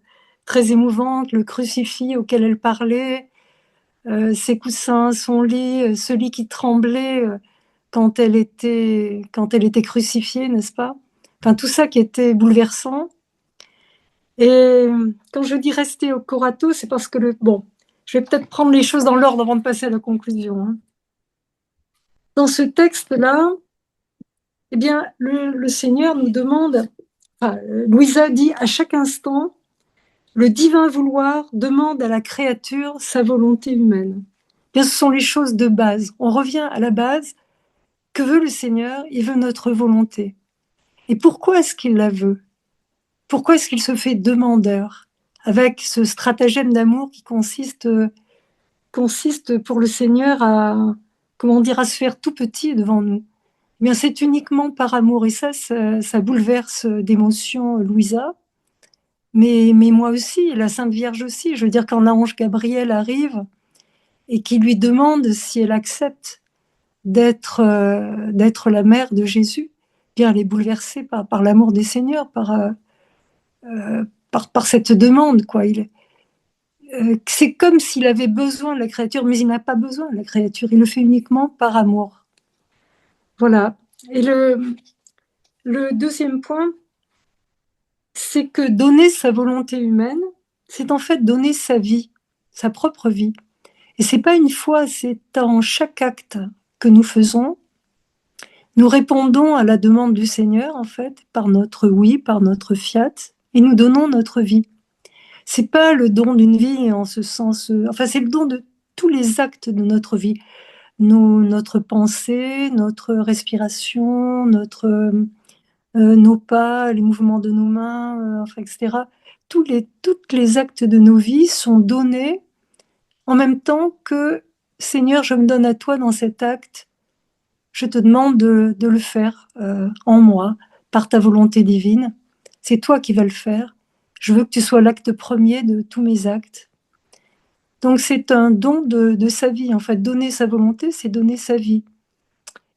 K: très émouvante, le crucifix auquel elle parlait, ses coussins, son lit, ce lit qui tremblait quand elle était crucifiée, n'est-ce pas? Enfin, tout ça qui était bouleversant. Et quand je dis rester au Corato, c'est parce que je vais peut-être prendre les choses dans l'ordre avant de passer à la conclusion, hein. Dans ce texte-là, eh bien, le Seigneur nous demande, Louisa dit à chaque instant, le divin vouloir demande à la créature sa volonté humaine. Eh bien, ce sont les choses de base. On revient à la base. Que veut le Seigneur? Il veut notre volonté. Et pourquoi est-ce qu'il la veut? Pourquoi est-ce qu'il se fait demandeur avec ce stratagème d'amour qui consiste pour le Seigneur à se faire tout petit devant nous? Eh bien, c'est uniquement par amour. Et ça bouleverse d'émotion Louisa. Mais moi aussi, la Sainte Vierge aussi. Je veux dire, quand l'ange Gabriel arrive et qui lui demande si elle accepte d'être la mère de Jésus, eh bien, elle est bouleversée par l'amour des Seigneurs, par cette demande, quoi. C'est comme s'il avait besoin de la créature, mais il n'a pas besoin de la créature. Il le fait uniquement par amour. Voilà. Et le deuxième point, c'est que donner sa volonté humaine, c'est en fait donner sa vie, sa propre vie. Et c'est pas une fois, c'est en chaque acte que nous faisons. Nous répondons à la demande du Seigneur, en fait, par notre oui, par notre fiat, et nous donnons notre vie. C'est pas le don d'une vie en ce sens, c'est le don de tous les actes de notre vie. Notre pensée, notre respiration, nos pas, les mouvements de nos mains, etc. Tous les actes de nos vies sont donnés en même temps que Seigneur, je me donne à toi dans cet acte. Je te demande de le faire en moi, par ta volonté divine. C'est toi qui vas le faire. Je veux que tu sois l'acte premier de tous mes actes. Donc c'est un don de sa vie. En fait, donner sa volonté, c'est donner sa vie.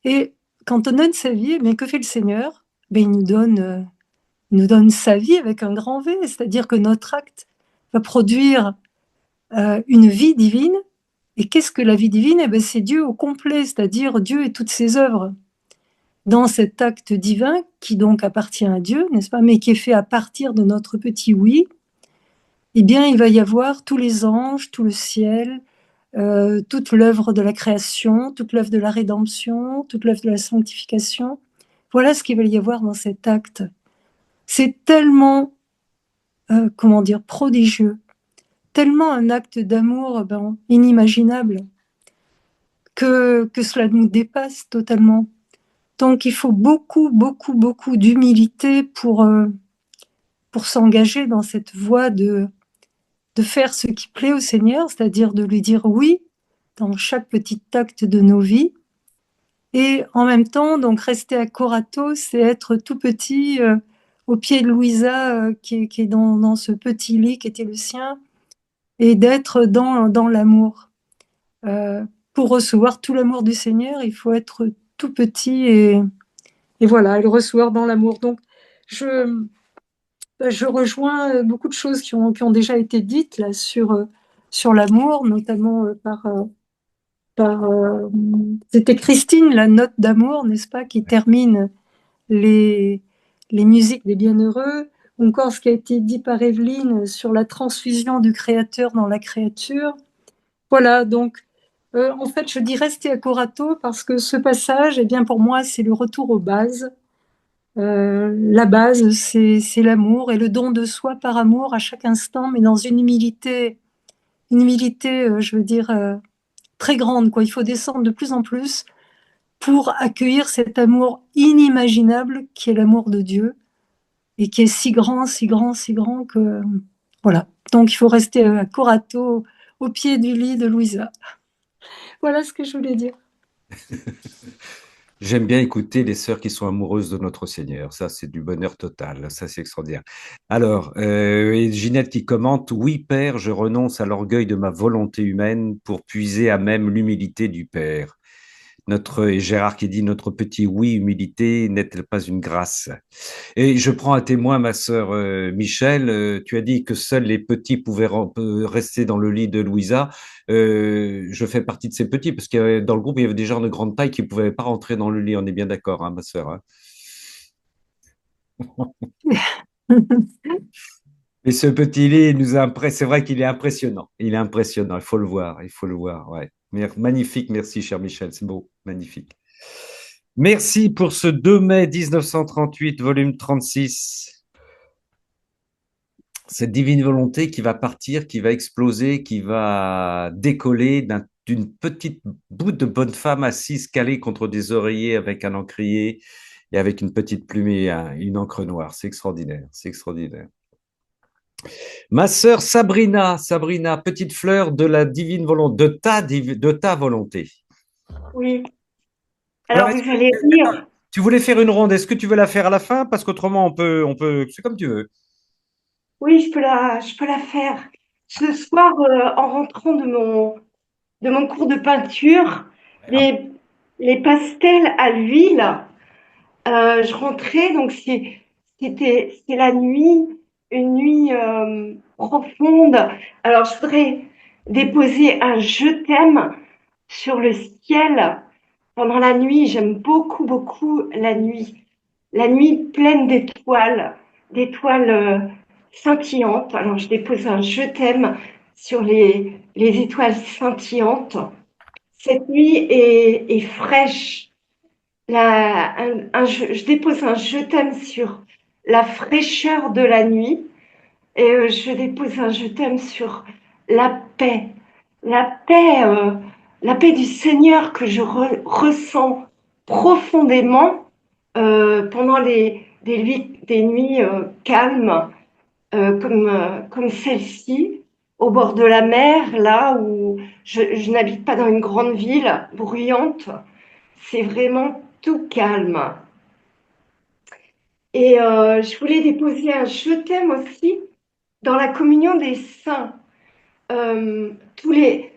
K: Et quand on donne sa vie, que fait le Seigneur? Il nous donne sa vie avec un grand V, c'est-à-dire que notre acte va produire une vie divine. Et qu'est-ce que la vie divine? C'est Dieu au complet, c'est-à-dire Dieu et toutes ses œuvres. Dans cet acte divin, qui donc appartient à Dieu, n'est-ce pas, mais qui est fait à partir de notre petit oui, eh bien, il va y avoir tous les anges, tout le ciel, toute l'œuvre de la création, toute l'œuvre de la rédemption, toute l'œuvre de la sanctification. Voilà ce qu'il va y avoir dans cet acte. C'est tellement, prodigieux, tellement un acte d'amour inimaginable que cela nous dépasse totalement. Donc, il faut beaucoup, beaucoup, beaucoup d'humilité pour s'engager dans cette voie de faire ce qui plaît au Seigneur, c'est-à-dire de lui dire oui dans chaque petit acte de nos vies. Et en même temps, donc rester à Corato, c'est être tout petit au pied de Louisa qui est dans ce petit lit qui était le sien, et d'être dans l'amour. Pour recevoir tout l'amour du Seigneur, il faut être tout petit et voilà, et le recevoir dans l'amour. Donc, je rejoins beaucoup de choses qui ont déjà été dites là sur l'amour, notamment c'était Christine, la note d'amour, n'est-ce pas, qui termine les musiques des bienheureux, ou encore ce qui a été dit par Evelyne sur la transfusion du Créateur dans la créature. Voilà, donc en fait, je dis rester à Corato parce que ce passage, pour moi, c'est le retour aux bases. La base, c'est l'amour et le don de soi par amour à chaque instant, mais dans une humilité, je veux dire, très grande, quoi. Il faut descendre de plus en plus pour accueillir cet amour inimaginable qui est l'amour de Dieu et qui est si grand, si grand, si grand que voilà. Donc il faut rester à Corato, au pied du lit de Louisa. Voilà ce que je voulais dire.
A: J'aime bien écouter les sœurs qui sont amoureuses de notre Seigneur. Ça, c'est du bonheur total. Ça, c'est extraordinaire. Alors, et Ginette qui commente, oui, Père, je renonce à l'orgueil de ma volonté humaine pour puiser à même l'humilité du Père. Et Gérard qui dit, notre petit oui, humilité, n'est-elle pas une grâce? Et je prends à témoin ma sœur Michel. Tu as dit que seuls les petits pouvaient rester dans le lit de Louisa. Je fais partie de ces petits parce que dans le groupe, il y avait des gens de grande taille qui ne pouvaient pas rentrer dans le lit. On est bien d'accord, hein, ma sœur, hein. Et ce petit lit c'est vrai qu'il est impressionnant. Il est impressionnant. Il faut le voir. Il faut le voir. Ouais. Magnifique. Merci, cher Michel. C'est beau. Magnifique. Merci pour ce 2 mai 1938, volume 36. Cette divine volonté qui va partir, qui va exploser, qui va décoller d'une petite bout de bonne femme assise calée contre des oreillers avec un encrier et avec une petite plume et une encre noire. C'est extraordinaire. C'est extraordinaire. Ma sœur Sabrina, petite fleur de la divine volonté, de ta volonté.
L: Oui. Alors, vous allez lire.
A: Tu voulais faire une ronde, est-ce que tu veux la faire à la fin? Parce qu'autrement, on peut, c'est comme tu veux.
L: Oui, je peux la faire. Ce soir, en rentrant de mon cours de peinture, les pastels à l'huile, je rentrais, donc c'était la nuit, une nuit profonde. Alors, je voudrais déposer un je t'aime sur le ciel pendant la nuit. J'aime beaucoup, beaucoup la nuit pleine d'étoiles scintillantes. Alors, je dépose un je t'aime sur les étoiles scintillantes. Cette nuit est fraîche. Je dépose un je t'aime sur la fraîcheur de la nuit et je dépose un je t'aime sur la paix. La paix, la paix du Seigneur que je ressens profondément pendant des nuits calmes comme celle-ci, au bord de la mer, là où je n'habite pas dans une grande ville bruyante. C'est vraiment tout calme. Et je voulais déposer un je t'aime aussi dans la communion des saints. Tous les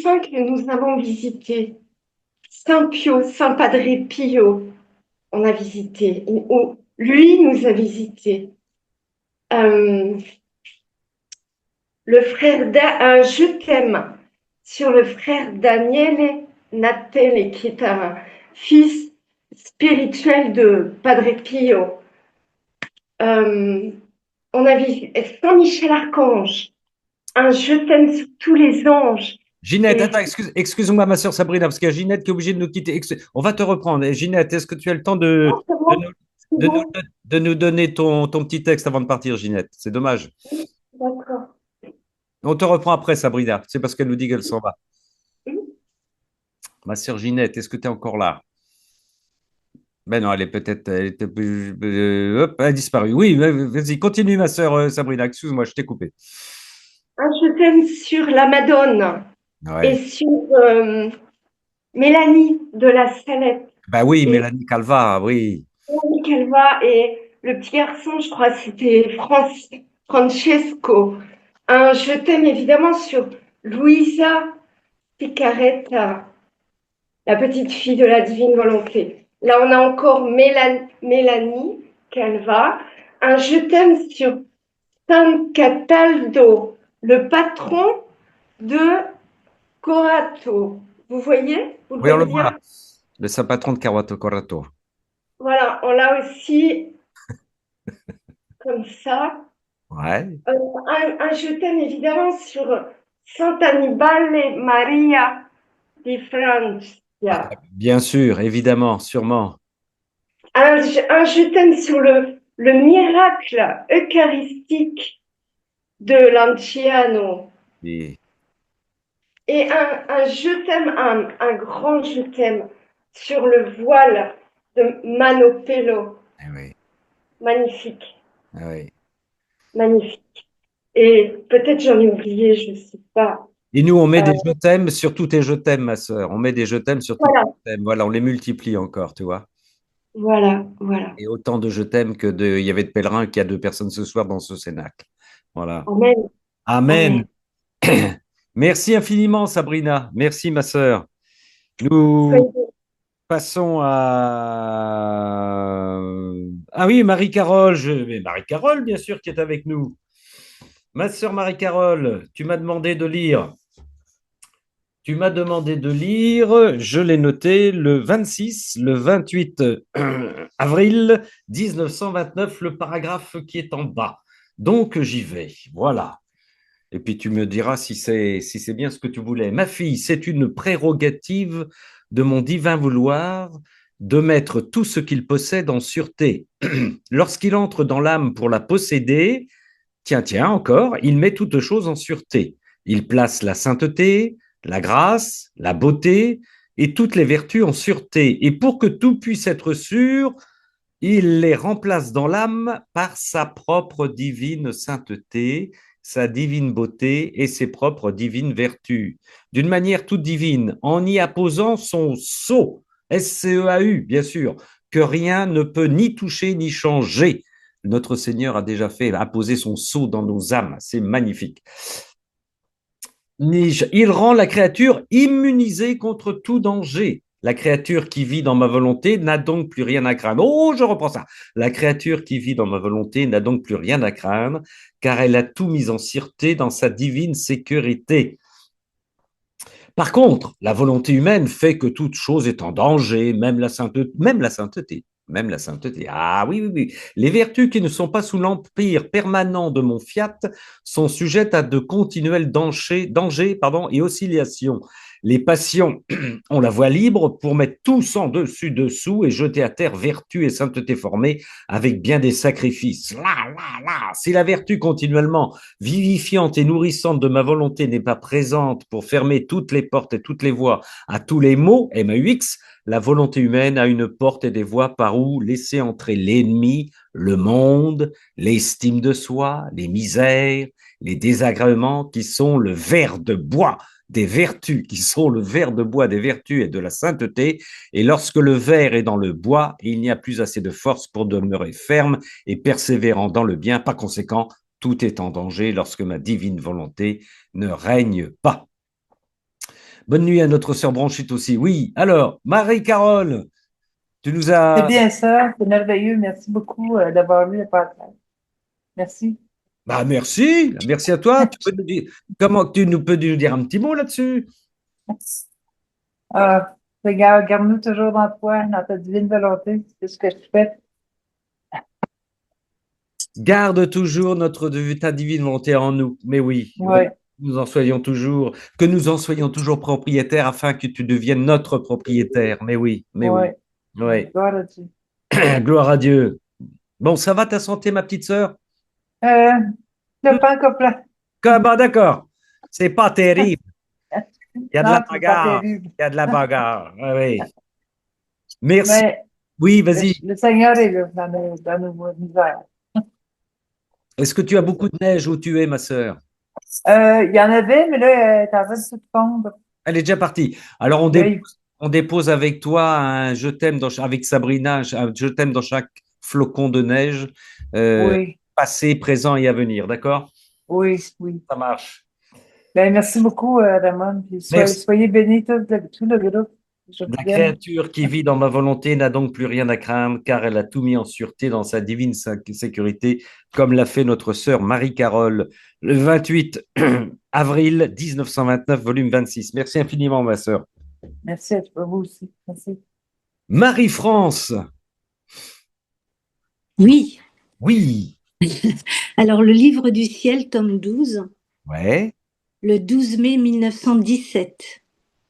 L: saints que nous avons visités. Saint Pio, Saint Padre Pio, on a visité. Lui nous a visités. Le frère je t'aime sur le frère Daniele Natelle, qui est un fils spirituel de Padre Pio. On a visité Saint Michel Archange, un je t'aime sur tous les anges.
A: Ginette, attends, excuse-moi, ma soeur Sabrina, parce qu'il y a Ginette qui est obligée de nous quitter. On va te reprendre. Ginette, est-ce que tu as le temps de nous donner ton petit texte avant de partir, Ginette? C'est dommage.
L: D'accord.
A: On te reprend après, Sabrina. C'est parce qu'elle nous dit qu'elle s'en va. Ma soeur Ginette, est-ce que tu es encore là? Ben non, elle a disparu. Oui, vas-y, continue, ma soeur Sabrina. Excuse-moi, je t'ai coupé.
L: Un je t'aime sur la Madone et sur Mélanie de la Salette.
A: Ben oui, Mélanie Calva, oui.
L: Mélanie Calva et le petit garçon, je crois, c'était Francesco. Un je t'aime évidemment sur Luisa Picaretta, la petite fille de la divine volonté. Là, on a encore Mélanie Calva. Un je t'aime sur San Cataldo, le patron de Corato. Vous voyez?
A: Oui, on le voit. Le saint patron de Corato.
L: Voilà, on l'a aussi comme ça.
A: Ouais.
L: Un je t'aime évidemment sur Sant'Annibale Maria di Francia.
A: Bien sûr, évidemment, sûrement.
L: un je t'aime sur le miracle eucharistique de l'Anciano.
A: Et
L: Et un je t'aime, un grand je t'aime sur le voile de Manopello.
A: oui,
L: Magnifique,
A: oui.
L: magnifique. Et peut-être j'en ai oublié, je ne sais pas.
A: Et nous, on met des je t'aime sur tous tes je t'aime, ma sœur. On met des je t'aime sur tous
L: Voilà.
A: tes je t'aime. Voilà, on les multiplie encore, tu vois.
L: Voilà, voilà.
A: Et autant de je t'aime que il y avait de pèlerins qu'il y a 2 personnes ce soir dans ce cénacle. Voilà.
L: Amen.
A: Amen. Merci infiniment, Sabrina. Merci, ma sœur. Nous passons à... Ah oui, Marie-Carole. Mais Marie-Carole, bien sûr, qui est avec nous. Ma sœur Marie-Carole, tu m'as demandé de lire. Tu m'as demandé de lire, je l'ai noté, le 26, le 28 avril 1929, le paragraphe qui est en bas. Donc, j'y vais. Voilà. Et puis, tu me diras si c'est bien ce que tu voulais. Ma fille, c'est une prérogative de mon divin vouloir de mettre tout ce qu'il possède en sûreté. Lorsqu'il entre dans l'âme pour la posséder, tiens, encore, il met toutes choses en sûreté. Il place la sainteté, la grâce, la beauté et toutes les vertus en sûreté. Et pour que tout puisse être sûr, il les remplace dans l'âme par sa propre divine sainteté, sa divine beauté et ses propres divines vertus. D'une manière toute divine, en y apposant son sceau, S-C-E-A-U, bien sûr, que rien ne peut ni toucher ni changer. Notre Seigneur a déjà fait apposer son sceau dans nos âmes. C'est magnifique. Il rend la créature immunisée contre tout danger. La créature qui vit dans ma volonté n'a donc plus rien à craindre. Oh, je reprends ça. La créature qui vit dans ma volonté n'a donc plus rien à craindre, car elle a tout mis en sûreté dans sa divine sécurité. Par contre, la volonté humaine fait que toute chose est en danger, même la sainteté. Même la sainteté. Ah oui. Les vertus qui ne sont pas sous l'empire permanent de mon fiat sont sujettes à de continuels dangers et oscillations. Les passions ont la voie libre pour mettre tout sans dessus-dessous et jeter à terre vertu et sainteté formées avec bien des sacrifices. Là. Si la vertu continuellement vivifiante et nourrissante de ma volonté n'est pas présente pour fermer toutes les portes et toutes les voies à tous les maux, MAUX, la volonté humaine a une porte et des voies par où laisser entrer l'ennemi, le monde, l'estime de soi, les misères, les désagréments qui sont le ver de bois des vertus, qui sont le ver de bois des vertus et de la sainteté. Et lorsque le ver est dans le bois, il n'y a plus assez de force pour demeurer ferme et persévérant dans le bien. Par conséquent, tout est en danger lorsque ma divine volonté ne règne pas. Bonne nuit à notre sœur Bronchite aussi. Oui, alors, Marie-Carole, tu nous as...
M: C'est bien ça, c'est merveilleux. Merci beaucoup d'avoir lu le passage. Merci.
A: Bah merci à toi. Tu peux nous dire un petit mot là-dessus?
M: Regarde, garde-nous toujours dans toi, dans ta divine volonté. C'est ce que je fais.
A: Garde toujours ta divine volonté en nous. Mais oui. Que nous en soyons toujours propriétaires afin que tu deviennes notre propriétaire. Mais oui.
M: Gloire à Dieu.
A: Gloire à Dieu. Bon, ça va ta santé, ma petite sœur?
M: Le pain complet.
A: Bah, d'accord. C'est pas terrible. Il y a de la bagarre. Il y a de la bagarre. Oui. Merci. Oui, vas-y.
M: Le Seigneur est là dans nos misères.
A: Est-ce que tu as beaucoup de neige où tu es, ma sœur?
M: Il y en avait, mais là, elle est en train de se fondre.
A: Elle est déjà partie. Alors, on dépose avec toi un je t'aime avec Sabrina, un je t'aime dans chaque flocon de neige, passé, présent et à venir, d'accord?
M: Oui.
A: Ça marche.
M: Merci beaucoup, Ramon. Soyez bénis tout le groupe.
A: La créature qui vit dans ma volonté n'a donc plus rien à craindre, car elle a tout mis en sûreté dans sa divine sécurité, comme l'a fait notre sœur Marie-Carole le 28 avril 1929, volume 26. Merci infiniment, ma sœur.
M: Merci à toi, vous aussi. Merci.
A: Marie-France.
N: Oui.
A: Alors,
N: le livre du ciel, tome 12.
A: Ouais.
N: Le 12 mai 1917.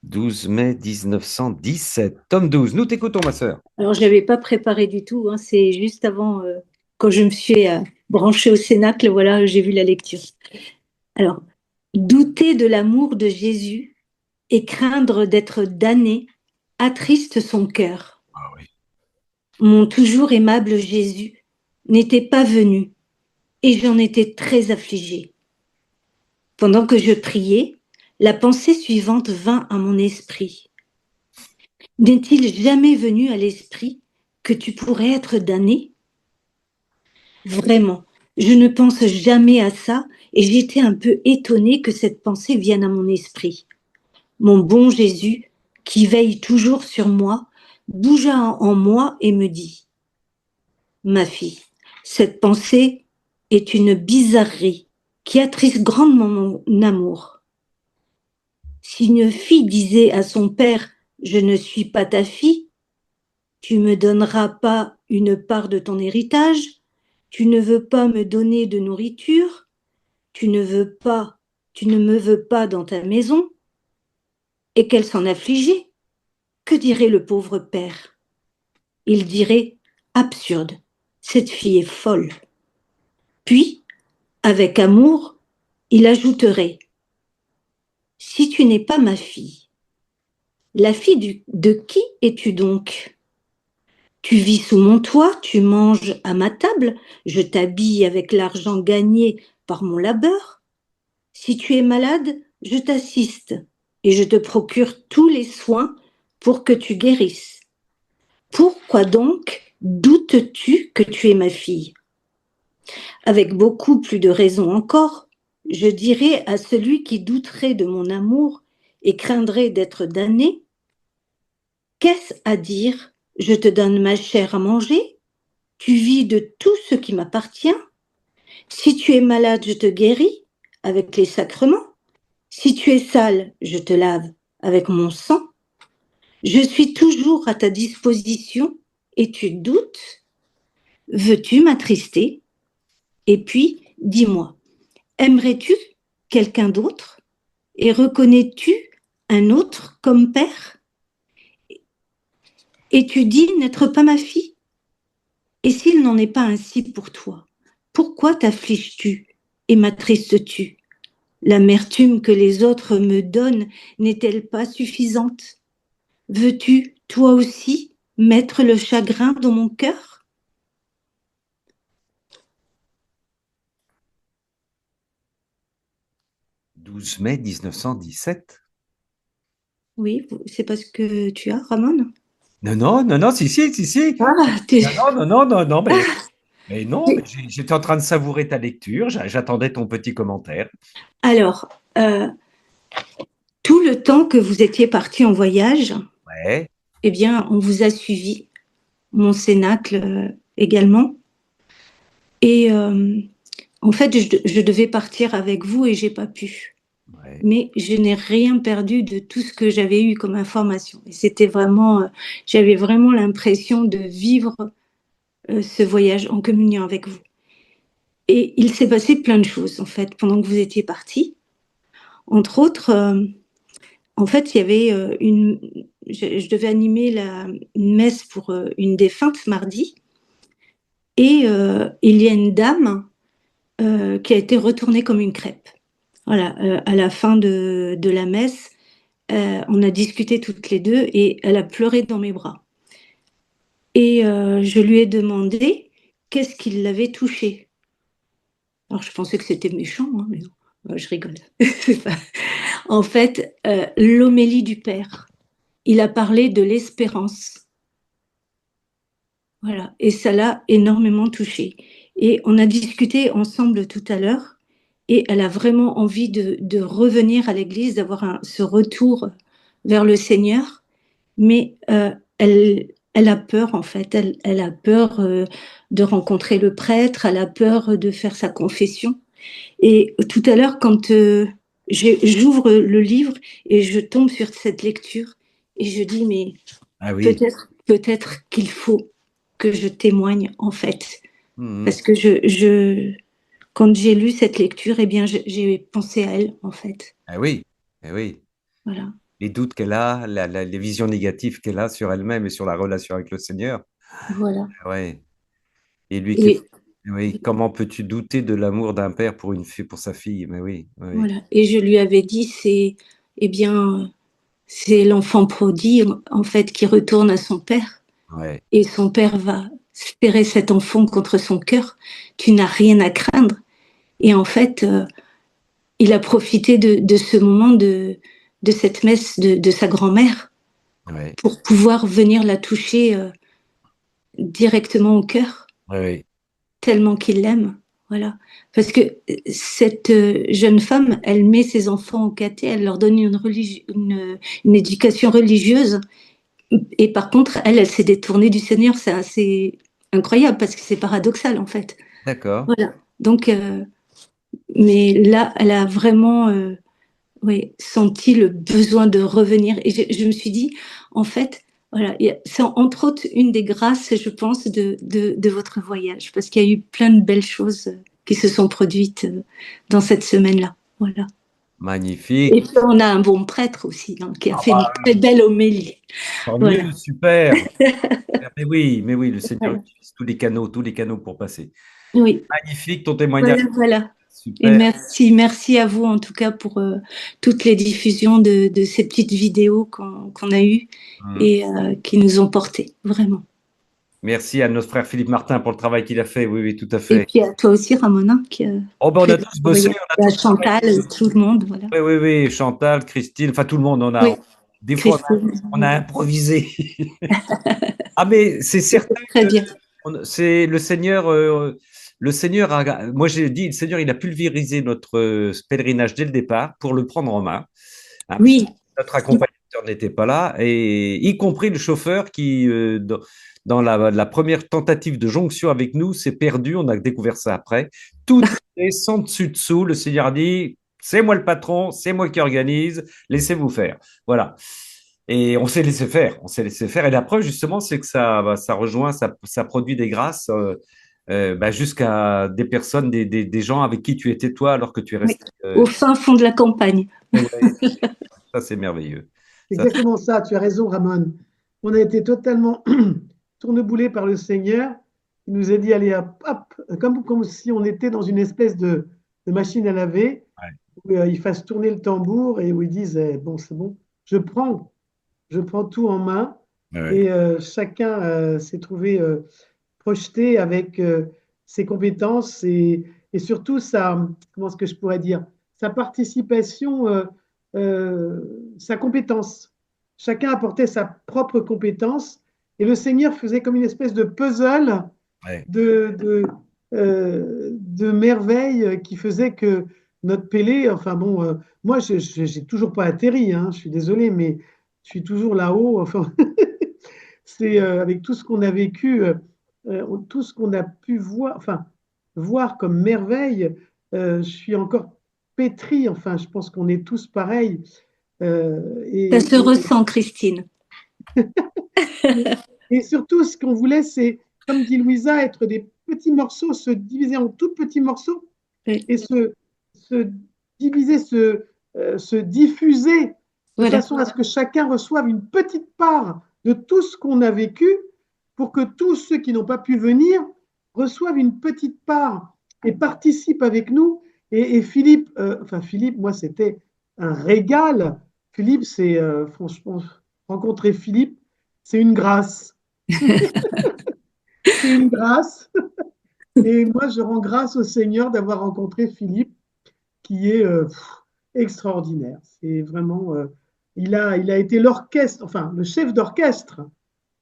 A: 12 mai 1917. Tome 12. Nous t'écoutons, ma sœur.
N: Alors, je ne l'avais pas préparé du tout, hein, c'est juste avant, quand je me suis branchée au Cénacle, voilà, j'ai vu la lecture. Alors, douter de l'amour de Jésus et craindre d'être damné attriste son cœur.
A: Ah oui.
N: Mon toujours aimable Jésus n'était pas venu et j'en étais très affligée. Pendant que je priais, la pensée suivante vint à mon esprit. N'est-il jamais venu à l'esprit que tu pourrais être damné? Vraiment, je ne pense jamais à ça et j'étais un peu étonnée que cette pensée vienne à mon esprit. Mon bon Jésus, qui veille toujours sur moi, bougea en moi et me dit: Ma fille, cette pensée est une bizarrerie qui attriste grandement mon amour. Si une fille disait à son père: Je ne suis pas ta fille, tu me donneras pas une part de ton héritage, tu ne veux pas me donner de nourriture, tu ne me veux pas dans ta maison, et qu'elle s'en affligeait, que dirait le pauvre père? Il dirait: Absurde, cette fille est folle. Puis, avec amour, il ajouterait: Si tu n'es pas ma fille, la fille de qui es-tu donc? Tu vis sous mon toit, tu manges à ma table, je t'habille avec l'argent gagné par mon labeur. Si tu es malade, je t'assiste et je te procure tous les soins pour que tu guérisses. Pourquoi donc doutes-tu que tu es ma fille? Avec beaucoup plus de raison encore, je dirais à celui qui douterait de mon amour et craindrait d'être damné: Qu'est-ce à dire? Je te donne ma chair à manger, tu vis de tout ce qui m'appartient. Si tu es malade, je te guéris avec les sacrements. Si tu es sale, je te lave avec mon sang. Je suis toujours à ta disposition et tu doutes? Veux-tu m'attrister? Et puis, dis-moi, aimerais-tu quelqu'un d'autre? Et reconnais-tu un autre comme père? Et tu dis n'être pas ma fille? Et s'il n'en est pas ainsi pour toi, pourquoi t'affliges-tu et m'attristes-tu? L'amertume que les autres me donnent n'est-elle pas suffisante? Veux-tu, toi aussi, mettre le chagrin dans mon cœur?
A: « 12 mai 1917.
N: Oui, c'est parce que tu as, Ramon?
A: Non, si.
N: Ah,
A: Non, mais non, mais j'étais en train de savourer ta lecture, j'attendais ton petit commentaire.
N: Alors, tout le temps que vous étiez parti en voyage,
A: ouais.
N: Eh bien, on vous a suivi, mon Cénacle également. Et en fait, je devais partir avec vous et j'ai pas pu. Ouais. Mais je n'ai rien perdu de tout ce que j'avais eu comme information. Et c'était vraiment, j'avais vraiment l'impression de vivre ce voyage en communion avec vous. Et il s'est passé plein de choses, en fait, pendant que vous étiez partis. Entre autres, en fait, il y avait je devais animer une messe pour une défunte mardi. Et il y a une dame qui a été retournée comme une crêpe. Voilà, à la fin de la messe, on a discuté toutes les deux et elle a pleuré dans mes bras. Et je lui ai demandé qu'est-ce qui l'avait touchée. Alors je pensais que c'était méchant, hein, mais non, je rigole. En fait, l'homélie du Père, il a parlé de l'espérance. Voilà, et ça l'a énormément touchée. Et on a discuté ensemble tout à l'heure, et elle a vraiment envie de revenir à l'église, d'avoir ce retour vers le Seigneur, mais elle a peur en fait, elle a peur de rencontrer le prêtre, elle a peur de faire sa confession. Et tout à l'heure, quand j'ouvre le livre et je tombe sur cette lecture, et je dis, mais peut-être qu'il faut que je témoigne en fait. Parce que quand j'ai lu cette lecture, eh bien, j'ai pensé à elle en fait.
A: Ah oui.
N: Voilà.
A: les doutes qu'elle a, les visions négatives qu'elle a sur elle-même et sur la relation avec le Seigneur.
N: Voilà.
A: Ouais. Et lui,
N: Et
A: oui, comment peux-tu douter de l'amour d'un père pour une fille, pour sa fille? Mais oui, oui.
N: voilà. Et je lui avais dit, eh bien, c'est l'enfant prodigue, en fait, qui retourne à son père.
A: Ouais.
N: Et son père va serrer cet enfant contre son cœur. Tu n'as rien à craindre. Et en fait, il a profité de ce moment de cette messe de sa grand-mère
A: Ouais.
N: pour pouvoir venir la toucher directement au cœur,
A: Ouais.
N: tellement qu'il l'aime. Voilà. Parce que cette jeune femme, elle met ses enfants au caté, elle leur donne une éducation religieuse. Et par contre, elle s'est détournée du Seigneur. C'est assez incroyable parce que c'est paradoxal, en fait.
A: D'accord.
N: Voilà. Donc, mais là, elle a vraiment senti le besoin de revenir. Et je me suis dit, en fait, voilà, c'est entre autres une des grâces, je pense, de votre voyage, parce qu'il y a eu plein de belles choses qui se sont produites dans cette semaine-là. Voilà.
A: Magnifique.
N: Et puis on a un bon prêtre aussi, qui a fait une très belle homélie.
A: Tant
N: Voilà.
A: mieux, super. Mais oui, le Seigneur utilise tous les canaux pour passer.
N: Oui.
A: Magnifique ton témoignage.
N: Voilà.
A: Super.
N: Et merci à vous en tout cas pour toutes les diffusions de ces petites vidéos qu'on a eues et qui nous ont portés, vraiment.
A: Merci à notre frère Philippe Martin pour le travail qu'il a fait. Oui, oui, tout à
N: Et
A: fait.
N: puis à toi aussi, Ramona, qui
A: on a tous bossé.
N: On a tous Chantal, tout le monde. Voilà.
A: Oui, oui, oui. Chantal, Christine, enfin tout le monde. Des fois, on a improvisé. Ah, mais c'est certain.
N: Très bien.
A: C'est le Seigneur. Moi j'ai dit, le Seigneur, il a pulvérisé notre pèlerinage dès le départ pour le prendre en main. Hein,
N: oui.
A: Notre accompagnateur n'était pas là, et y compris le chauffeur qui, dans la première tentative de jonction avec nous, s'est perdu. On a découvert ça après. Tout est sans dessus-dessous. Le Seigneur a dit, c'est moi le patron, c'est moi qui organise, laissez-vous faire. Voilà. Et on s'est laissé faire, Et la preuve, justement, c'est que ça rejoint, ça produit des grâces jusqu'à des personnes, des gens avec qui tu étais toi alors que tu es resté.
N: Au fin fond de la campagne.
A: Ça, c'est merveilleux.
I: C'est exactement ça, tu as raison, Ramon. On a été totalement tourneboulés par le Seigneur. Il nous a dit, allez, hop, comme si on était dans une espèce de machine à laver, où ils fassent tourner le tambour et où ils disent, bon, c'est bon, je prends tout en main. Et chacun s'est trouvé projeté avec ses compétences et surtout comment est-ce que je pourrais dire, sa participation, sa compétence. Chacun apportait sa propre compétence et le Seigneur faisait comme une espèce de puzzle de merveilles qui faisait que notre Pélé, enfin bon, moi je n'ai toujours pas atterri, hein, je suis désolé, mais je suis toujours là-haut. Enfin, c'est avec tout ce qu'on a vécu, tout ce qu'on a pu voir comme merveille, je suis encore pétri. Enfin, je pense qu'on est tous pareils.
N: Ça se ressent, Christine.
I: Et surtout, ce qu'on voulait, c'est, comme dit Louisa, être des petits morceaux, se diviser en tout petits morceaux et se diviser, se diffuser de façon à ce que chacun reçoive une petite part de tout ce qu'on a vécu pour que tous ceux qui n'ont pas pu venir reçoivent une petite part et participent avec nous. Et Philippe, moi, c'était un régal. Philippe, c'est franchement, rencontrer Philippe, c'est une grâce. C'est une grâce. Et moi, je rends grâce au Seigneur d'avoir rencontré Philippe, qui est extraordinaire. C'est vraiment, il a été l'orchestre, enfin le chef d'orchestre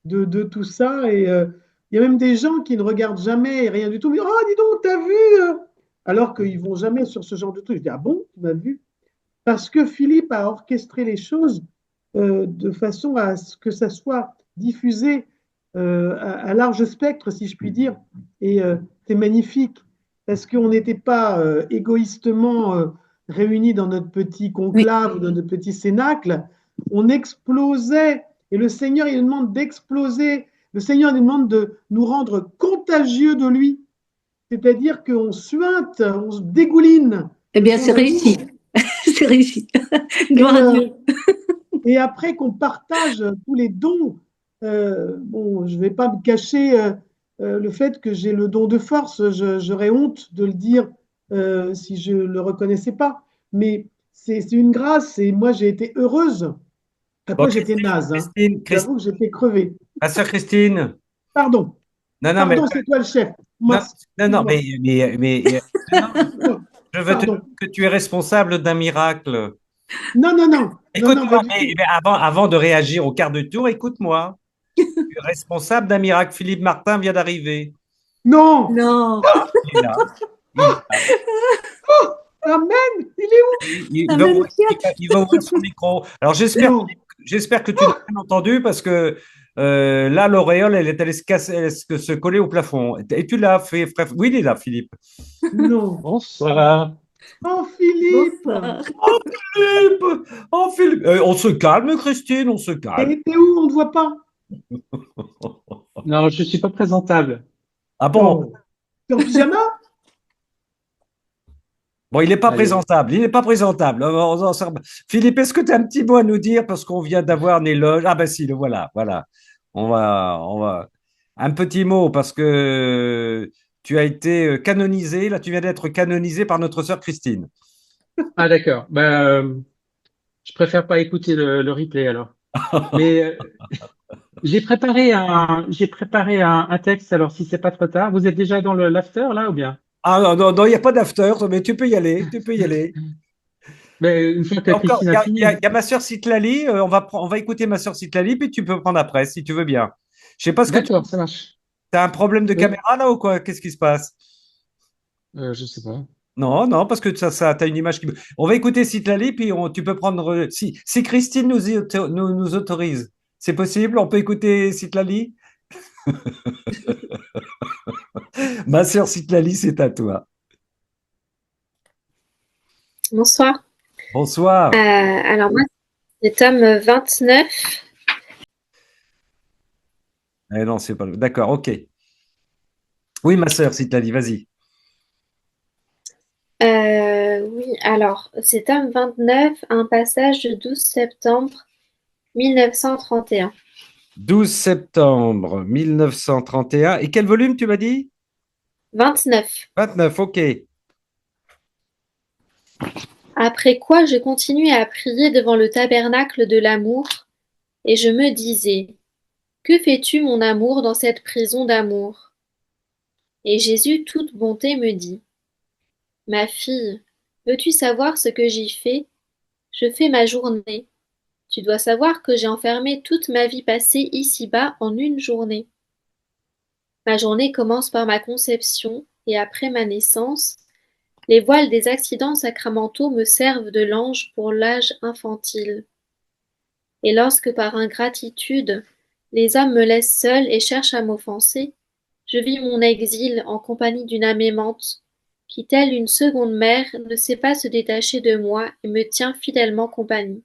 I: de tout ça. Et il y a même des gens qui ne regardent jamais rien du tout. Mais, oh, dis donc, t'as vu alors qu'ils vont jamais sur ce genre de truc. Je dis, ah bon, tu m'as vu? Parce que Philippe a orchestré les choses de façon à ce que ça soit diffusé à large spectre, si je puis dire. Et c'est magnifique, parce qu'on n'était pas égoïstement réunis dans notre petit conclave, dans notre petit cénacle. On explosait, et le Seigneur, il nous demande d'exploser. Le Seigneur nous demande de nous rendre contagieux de lui. C'est-à-dire qu'on suinte, on se dégouline.
N: Eh bien, c'est réussi. C'est réussi. Gloire à Dieu.
I: et après qu'on partage tous les dons, bon, je ne vais pas me cacher le fait que j'ai le don de force, j'aurais honte de le dire si je ne le reconnaissais pas, mais c'est une grâce et moi j'ai été heureuse.
A: Bon,
I: Après j'étais naze, hein.
A: Christine,
I: J'avoue que j'étais crevée.
A: ma sœur Christine.
I: Pardon,
A: Non, non, mais,
I: pardon, c'est toi le chef.
A: non,
I: Moi,
A: non, non, je veux te dire
I: pardon.
A: que tu es responsable d'un miracle.
I: Non, non, non, non, non,
A: Écoute-moi,
I: pas du tout.
A: mais avant de réagir au quart de tour, écoute-moi. Tu es responsable d'un miracle. Philippe Martin vient d'arriver.
I: Non,
N: Non.
A: Ah, il est là. Il est là.
I: oh, amen, il est où?
A: Il va ouvrir son micro. Alors, j'espère que tu l'as bien entendu parce que là, l'auréole, elle est allée se coller au plafond. Et tu l'as fait, frère. Oui, il est là, Philippe.
I: Non.
O: Bonsoir.
I: Oh, Philippe.
N: Bonsoir.
A: Oh, Philippe. Oh, Philippe. On se calme, Christine, on se calme.
I: Et t'es où? On ne te voit pas.
O: Non, je suis pas présentable.
A: Ah bon?
I: Oh. T'es en pyjama?
A: Bon, il n'est pas
O: Allez.
A: présentable. Il n'est pas présentable. Philippe, est-ce que tu as un petit mot à nous dire parce qu'on vient d'avoir un éloge? Ah ben si, le voilà, voilà. On va. Un petit mot parce que tu as été canonisé. Là, tu viens d'être canonisé par notre sœur Christine.
O: Ah d'accord. Je préfère pas écouter le replay alors. Mais j'ai préparé un texte. Alors si c'est pas trop tard, vous êtes déjà dans l'after là ou bien?
A: Ah non, non, non, il n'y a pas d'after, mais tu peux y aller. Tu peux y aller.
O: Mais une fois que
A: Encore,
O: Christine a fini.
A: il y a ma sœur Citlali. On va écouter ma sœur Citlali, puis tu peux prendre après si tu veux bien. Je sais pas ce que tu
O: D'accord, ça marche.
A: as un problème de
O: Oui.
A: caméra là ou quoi? Qu'est-ce qui se passe?
O: Je sais pas.
A: Non, non, parce que t'as une image qui. On va écouter Citlali, puis tu peux prendre. Si Christine nous autorise, c'est possible? On peut écouter Citlali? Ma sœur Citlali, c'est à toi.
P: Bonsoir.
A: Bonsoir.
P: Alors moi, c'est tome 29.
A: Eh non, c'est pas. D'accord, ok. Oui, ma sœur Citlali, vas-y.
P: Oui, alors, c'est tome 29, un passage du 12 septembre 1931.
A: 12 septembre 1931. Et quel volume tu m'as dit?
P: 29.
A: 29, ok.
P: Après quoi je continuais à prier devant le tabernacle de l'amour, et je me disais, que fais-tu, mon amour, dans cette prison d'amour? Et Jésus, toute bonté, me dit, ma fille, veux-tu savoir ce que j'y fais? Je fais ma journée. Tu dois savoir que j'ai enfermé toute ma vie passée ici-bas en une journée. Ma journée commence par ma conception, et après ma naissance, les voiles des accidents sacramentaux me servent de lange pour l'âge infantile. Et lorsque par ingratitude, les hommes me laissent seule et cherchent à m'offenser, je vis mon exil en compagnie d'une âme aimante, qui, telle une seconde mère, ne sait pas se détacher de moi et me tient fidèlement compagnie.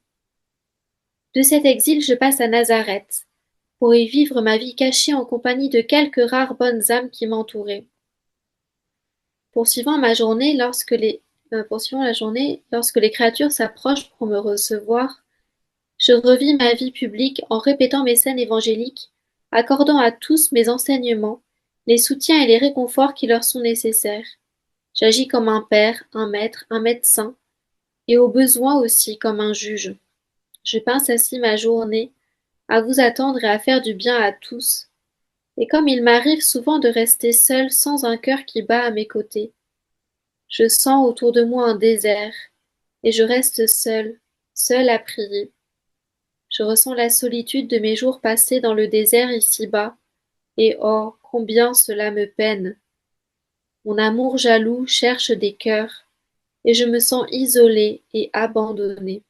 P: De cet exil, je passe à Nazareth, pour y vivre ma vie cachée en compagnie de quelques rares bonnes âmes qui m'entouraient. Poursuivant la journée, lorsque les créatures s'approchent pour me recevoir, je revis ma vie publique en répétant mes scènes évangéliques, accordant à tous mes enseignements, les soutiens et les réconforts qui leur sont nécessaires. J'agis comme un père, un maître, un médecin, et au besoin aussi comme un juge. Je passe ainsi ma journée à vous attendre et à faire du bien à tous. Et comme il m'arrive souvent de rester seule sans un cœur qui bat à mes côtés, je sens autour de moi un désert, et je reste seule, seule à prier. Je ressens la solitude de mes jours passés dans le désert ici-bas, et oh, combien cela me peine. Mon amour jaloux cherche des cœurs, et je me sens isolée et abandonnée.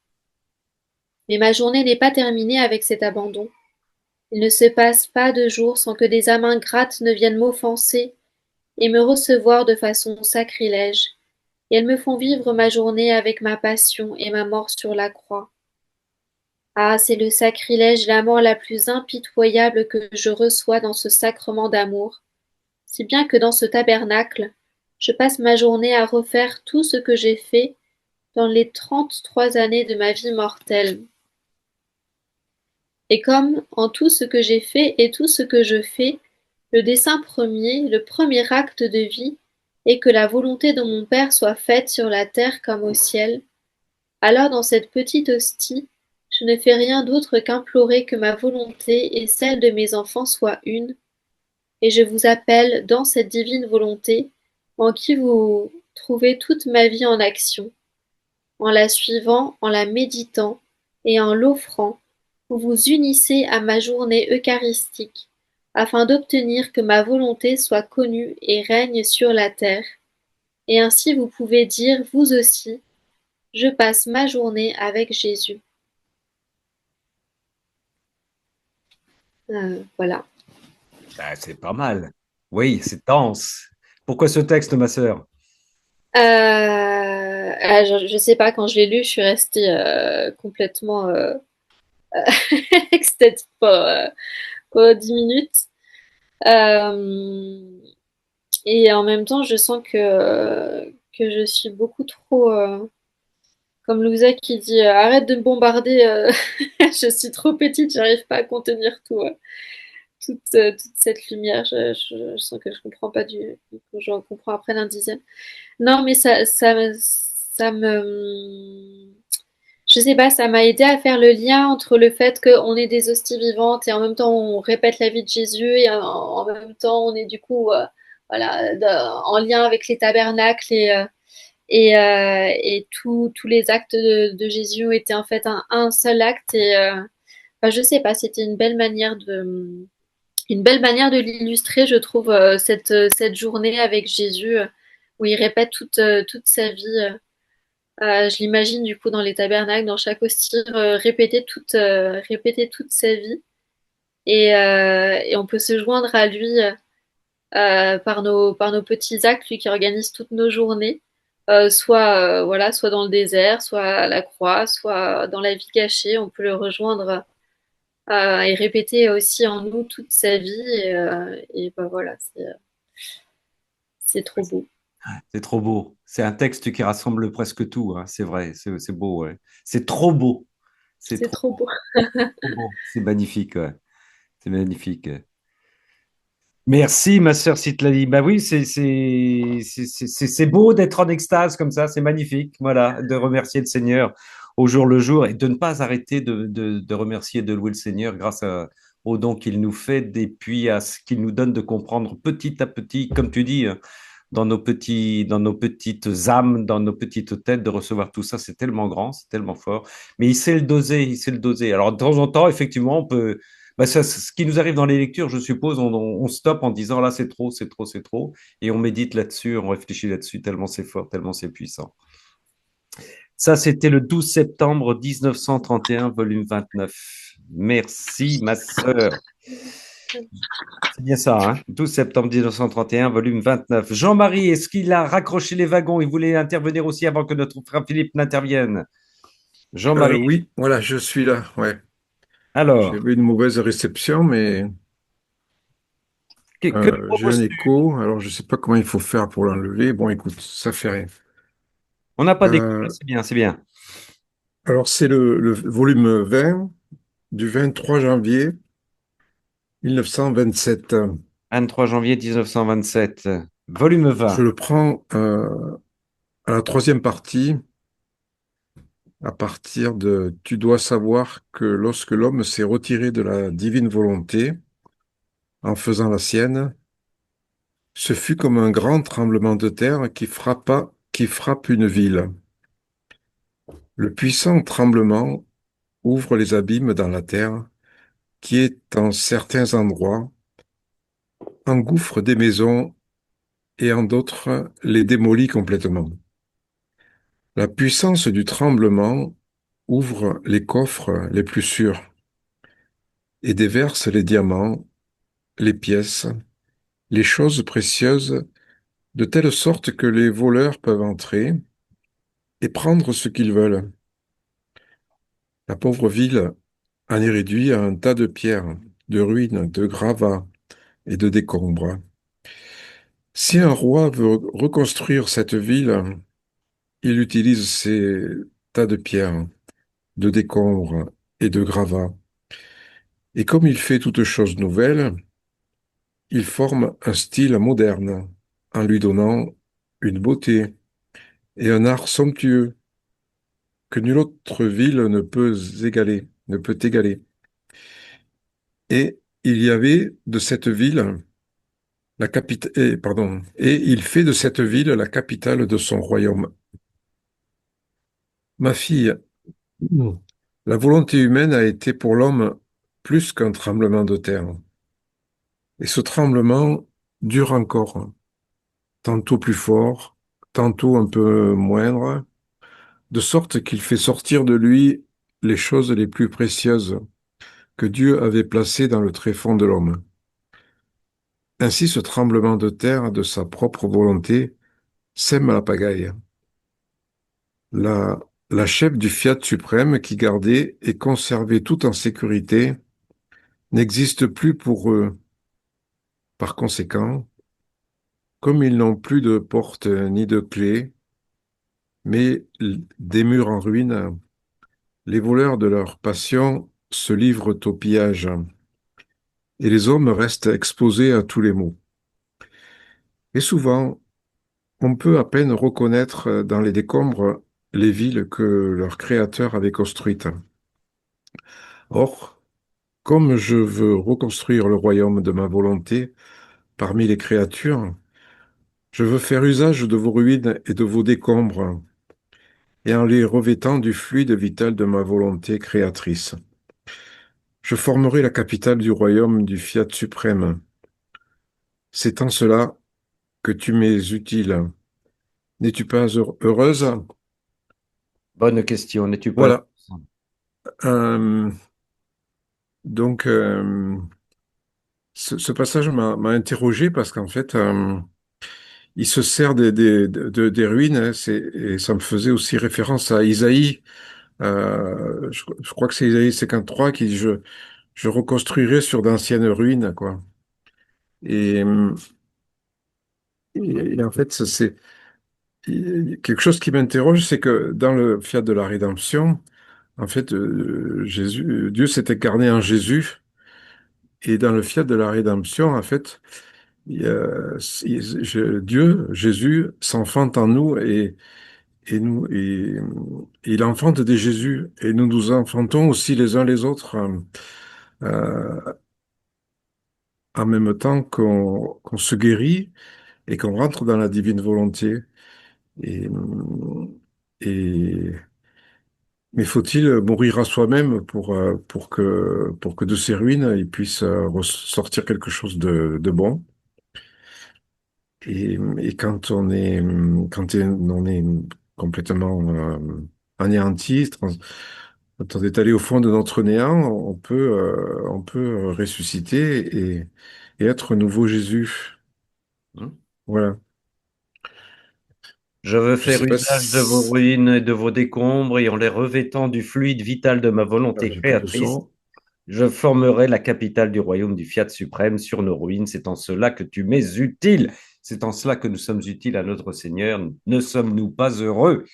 P: Mais ma journée n'est pas terminée avec cet abandon. Il ne se passe pas de jour sans que des âmes ingrates ne viennent m'offenser et me recevoir de façon sacrilège, et elles me font vivre ma journée avec ma passion et ma mort sur la croix. Ah, c'est le sacrilège, la mort la plus impitoyable que je reçois dans ce sacrement d'amour, si bien que dans ce tabernacle, je passe ma journée à refaire tout ce que j'ai fait dans les 33 années de ma vie mortelle. Et comme en tout ce que j'ai fait et tout ce que je fais, le dessein premier, le premier acte de vie, est que la volonté de mon Père soit faite sur la terre comme au ciel, alors dans cette petite hostie, je ne fais rien d'autre qu'implorer que ma volonté et celle de mes enfants soient une, et je vous appelle dans cette divine volonté, en qui vous trouvez toute ma vie en action. En la suivant, en la méditant et en l'offrant, vous vous unissez à ma journée eucharistique, afin d'obtenir que ma volonté soit connue et règne sur la terre. Et ainsi vous pouvez dire, vous aussi, je passe ma journée avec Jésus. Voilà.
A: Ah, c'est pas mal. Oui, c'est dense. Pourquoi ce texte, ma sœur?
P: Je sais pas, quand je l'ai lu, je suis restée complètement extatique pendant 10 minutes. Et en même temps, je sens que je suis beaucoup trop, comme Louisa qui dit arrête de me bombarder, je suis trop petite, j'arrive pas à contenir toute cette lumière. Je sens que je comprends pas que j'en comprends à peine un dixième. Non, mais ça me, je sais pas, ça m'a aidé à faire le lien entre le fait qu'on est des hosties vivantes et en même temps on répète la vie de Jésus et en même temps on est du coup voilà, en lien avec les tabernacles et tous les actes de Jésus étaient en fait un seul acte et enfin, je sais pas, c'était une belle manière de l'illustrer, je trouve, cette journée avec Jésus où il répète toute sa vie. Je l'imagine du coup dans les tabernacles, dans chaque hostie, répéter toute sa vie. Et on peut se joindre à lui par nos petits actes, lui qui organise toutes nos journées, soit dans le désert, soit à la croix, soit dans la vie cachée. On peut le rejoindre et répéter aussi en nous toute sa vie. Et ben voilà, c'est trop beau.
A: C'est trop beau. C'est un texte qui rassemble presque tout, hein. C'est vrai, c'est beau. Ouais. C'est trop beau.
P: C'est trop beau.
A: Trop beau. C'est magnifique. Ouais. C'est magnifique. Merci, ma sœur Citlali. Bah oui, c'est beau d'être en extase comme ça. C'est magnifique. Voilà, de remercier le Seigneur au jour le jour et de ne pas arrêter de remercier, de louer le Seigneur grâce aux dons qu'il nous fait et puis à ce qu'il nous donne de comprendre petit à petit, comme tu dis, dans nos petites âmes, dans nos petites têtes, de recevoir tout ça. C'est tellement grand, c'est tellement fort. Mais il sait le doser, il sait le doser. Alors, de temps en temps, effectivement, on peut. Bah, ça, ce qui nous arrive dans les lectures, je suppose, on stoppe en disant là, c'est trop, c'est trop, c'est trop. Et on médite là-dessus, on réfléchit là-dessus, tellement c'est fort, tellement c'est puissant. Ça, c'était le 12 septembre 1931, volume 29. Merci, ma sœur. C'est bien ça, hein 12 septembre 1931, volume 29. Jean-Marie, est-ce qu'il a raccroché les wagons? Il voulait intervenir aussi avant que notre frère Philippe n'intervienne. Jean-Marie.
Q: Oui, voilà, je suis là, ouais.
A: Alors.
Q: J'avais une mauvaise réception, mais j'ai un écho. Alors, je ne sais pas comment il faut faire pour l'enlever. Bon, écoute, ça fait rien.
A: On n'a pas d'écho, c'est bien, c'est bien.
Q: Alors, c'est le volume 20 du 23 janvier 1927.
A: 23 janvier 1927, volume 20.
Q: Je le prends à la troisième partie, à partir de « Tu dois savoir que lorsque l'homme s'est retiré de la divine volonté, en faisant la sienne, ce fut comme un grand tremblement de terre qui frappe une ville. Le puissant tremblement ouvre les abîmes dans la terre, qui est en certains endroits, engouffre des maisons et en d'autres les démolit complètement. La puissance du tremblement ouvre les coffres les plus sûrs et déverse les diamants, les pièces, les choses précieuses, de telle sorte que les voleurs peuvent entrer et prendre ce qu'ils veulent. La pauvre ville en est réduite à un tas de pierres, de ruines, de gravats et de décombres. Si un roi veut reconstruire cette ville, il utilise ces tas de pierres, de décombres et de gravats. Et comme il fait toute chose nouvelle, il forme un style moderne en lui donnant une beauté et un art somptueux que nulle autre ville ne peut égaler. Et il y avait de cette ville et il fait de cette ville la capitale de son royaume. Ma fille, la volonté humaine a été pour l'homme plus qu'un tremblement de terre. Et ce tremblement dure encore, tantôt plus fort, tantôt un peu moindre, de sorte qu'il fait sortir de lui les choses les plus précieuses que Dieu avait placées dans le tréfonds de l'homme. Ainsi, ce tremblement de terre de sa propre volonté sème la pagaille. La chef du Fiat suprême qui gardait et conservait tout en sécurité n'existe plus pour eux. Par conséquent, comme ils n'ont plus de porte ni de clé, mais des murs en ruine, les voleurs de leur passion se livrent au pillage, et les hommes restent exposés à tous les maux. Et souvent, on peut à peine reconnaître dans les décombres les villes que leur Créateur avait construites. Or, comme je veux reconstruire le royaume de ma volonté parmi les créatures, je veux faire usage de vos ruines et de vos décombres, et en les revêtant du fluide vital de ma volonté créatrice. Je formerai la capitale du royaume du Fiat suprême. C'est en cela que tu m'es utile. N'es-tu pas heureuse?
A: Bonne question, n'es-tu pas?
Q: Voilà. Euh, donc, ce passage m'a interrogé parce qu'en fait, il se sert des ruines, hein, et ça me faisait aussi référence à Isaïe. Je crois que c'est Isaïe 53 qui dit je reconstruirai sur d'anciennes ruines, quoi. Et, et en fait, c'est quelque chose qui m'interroge, c'est que dans le fiat de la rédemption, en fait, Dieu s'est incarné en Jésus, et dans le fiat de la rédemption, en fait, Dieu, Jésus, s'enfante en nous et il enfante des Jésus, et nous nous enfantons aussi les uns les autres euh, en même temps qu'on se guérit et qu'on rentre dans la divine volonté. Et, et mais faut-il mourir à soi-même pour que de ces ruines il puisse ressortir quelque chose de bon? Et quand on est complètement anéanti, quand on est allé au fond de notre néant, on peut ressusciter et être nouveau Jésus. Voilà.
A: Je veux
Q: Je
A: faire
Q: sais pas
A: usage de vos
Q: si...
A: ruines et de vos décombres, et en les revêtant du fluide vital de ma volonté
Q: J'ai pas de
A: créatrice,
Q: son.
A: je formerai la capitale du royaume du Fiat suprême sur nos ruines. C'est en cela que tu m'es utile. C'est en cela que nous sommes utiles à notre Seigneur. Ne sommes-nous pas heureux?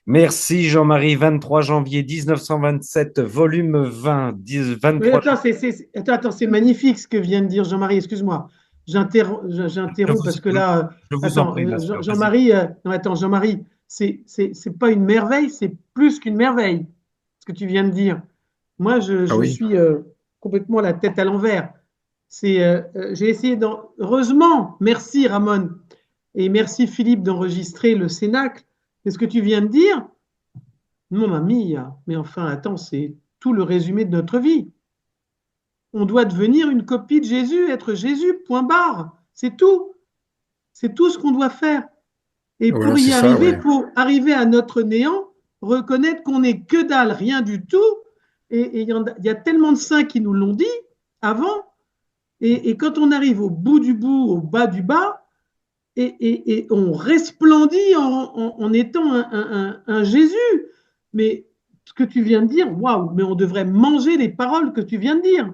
A: Merci Jean-Marie, 23 janvier 1927, volume 20,
I: Oui,
A: 23.
I: attends, c'est magnifique ce que vient de dire Jean-Marie, excuse-moi. J'interromps parce que là,
A: Je vous en
I: attends,
A: prie, ma sœur, vas-y.
I: Jean-Marie, non, attends, Jean-Marie, c'est pas une merveille, c'est plus qu'une merveille, ce que tu viens de dire. Moi,
Q: Ah
I: je
Q: oui.
I: suis complètement la tête à l'envers. J'ai essayé heureusement, merci Ramon et merci Philippe d'enregistrer le Cénacle. Mais ce que tu viens de dire, mamma mia, mais enfin, attends, c'est tout le résumé de notre vie. On doit devenir une copie de Jésus, être Jésus, point barre. C'est tout. C'est tout ce qu'on doit faire. Et
Q: Voilà,
I: pour y
Q: c'est ça,
I: arriver,
Q: ouais.
I: pour arriver à notre néant, reconnaître qu'on n'est que dalle, rien du tout. Et il y a tellement de saints qui nous l'ont dit avant. Et quand on arrive au bout du bout, au bas du bas, et on resplendit en étant un Jésus. Mais ce que tu viens de dire, waouh, mais on devrait manger les paroles que tu viens de dire.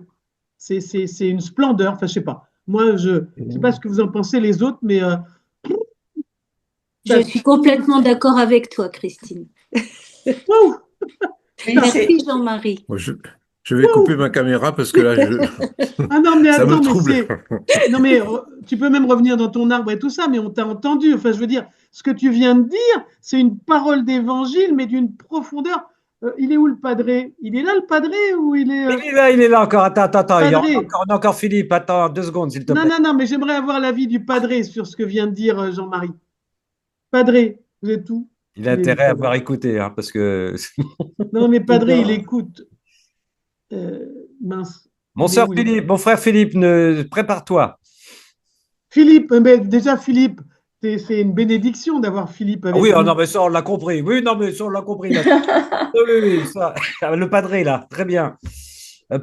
I: C'est une splendeur. Enfin, je sais pas. Moi, je sais pas ce que vous en pensez les autres, mais
N: je suis complètement d'accord avec toi, Christine.
I: Wow.
N: Merci Jean-Marie.
Q: Je vais couper ma caméra parce que là,
I: Ah non, mais
Q: ça me
I: attends, mais
Q: trouble.
I: non, mais tu peux même revenir dans ton arbre et tout ça, mais on t'a entendu. Enfin, je veux dire, ce que tu viens de dire, c'est une parole d'évangile, mais d'une profondeur. Il est où le padré? Il est là, le padré, ou il est.
A: Il est là encore. Attends.
I: Padré.
A: On a encore Philippe. Attends, 2 secondes, s'il te
I: Non,
A: plaît.
I: non, mais j'aimerais avoir l'avis du padré sur ce que vient de dire Jean-Marie. Padré, vous êtes où?
A: Il a
I: Il est où,
A: intérêt à
I: padré
A: avoir écouté, hein, parce que.
I: Non, mais padré, il écoute. Mince.
A: Mon
I: Il est où,
A: Philippe, mon frère Philippe, prépare-toi.
I: Philippe, mais déjà, Philippe, c'est une bénédiction d'avoir Philippe avec
A: Oui,
I: nous.
A: non, mais ça, on l'a compris. Oui, non, mais ça, on l'a compris. Là. Oui, ça. Le padré, là. Très bien.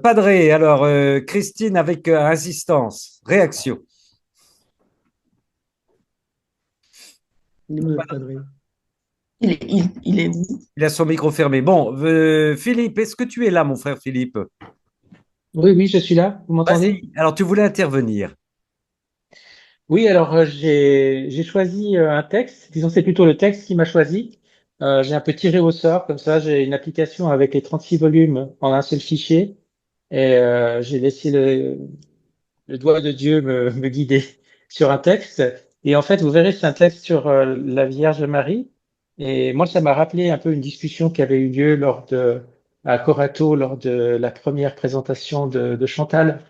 A: Padré, alors, Christine avec insistance. Réaction.
I: Il est où, le padré?
E: Il est où?
A: Il a son micro fermé. Bon, Philippe, est-ce que tu es là, mon frère Philippe?
O: Oui, je suis là. Vous m'entendez?
A: Vas-y. Alors, tu voulais intervenir.
O: Oui, alors j'ai choisi un texte. Disons, c'est plutôt le texte qui m'a choisi. J'ai un peu tiré au sort, comme ça, j'ai une application avec les 36 volumes en un seul fichier. Et j'ai laissé le doigt de Dieu me guider sur un texte. Et en fait, vous verrez, c'est un texte sur la Vierge Marie. Et moi, ça m'a rappelé un peu une discussion qui avait eu lieu à Corato, lors de la première présentation de Chantal.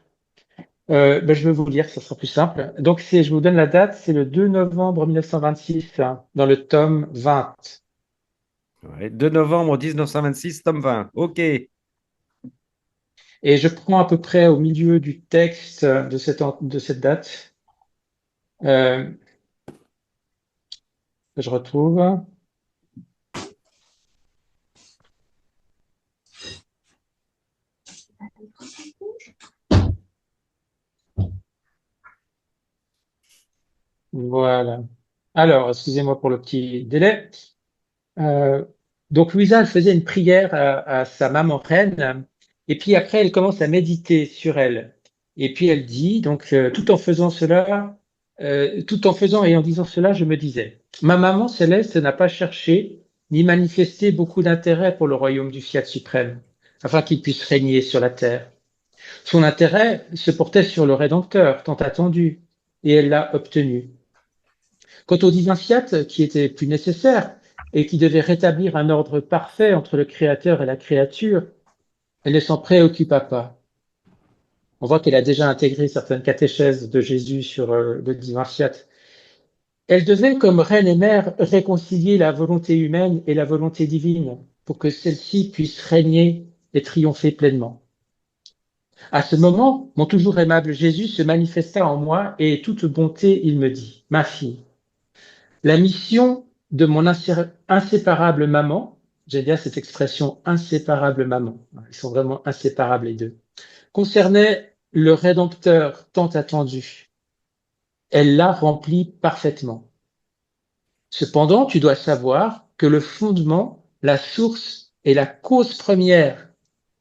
O: Je vais vous lire, ça sera plus simple. Donc, je vous donne la date, c'est le 2 novembre 1926, hein, dans le tome 20.
A: Ouais, 2 novembre 1926, tome 20. OK.
O: Et je prends à peu près au milieu du texte de cette date. Je retrouve. Voilà. Alors, excusez-moi pour le petit délai. Donc, Louisa, elle faisait une prière à sa maman reine, et puis après, elle commence à méditer sur elle. Et puis, elle dit, donc, tout en faisant et en disant cela, je me disais, ma maman céleste n'a pas cherché ni manifesté beaucoup d'intérêt pour le royaume du Fiat suprême, afin qu'il puisse régner sur la terre. Son intérêt se portait sur le Rédempteur, tant attendu, et elle l'a obtenu. Quant au divin Fiat, qui était plus nécessaire et qui devait rétablir un ordre parfait entre le Créateur et la créature, elle ne s'en préoccupa pas. On voit qu'elle a déjà intégré certaines catéchèses de Jésus sur le divin Fiat. Elle devait, comme reine et mère, réconcilier la volonté humaine et la volonté divine pour que celle-ci puisse régner et triompher pleinement. À ce moment, mon toujours aimable Jésus se manifesta en moi et toute bonté, il me dit, ma fille, la mission de mon inséparable maman, j'aime bien cette expression inséparable maman, ils sont vraiment inséparables les deux, concernait le Rédempteur tant attendu. Elle l'a rempli parfaitement. Cependant, tu dois savoir que le fondement, la source et la cause première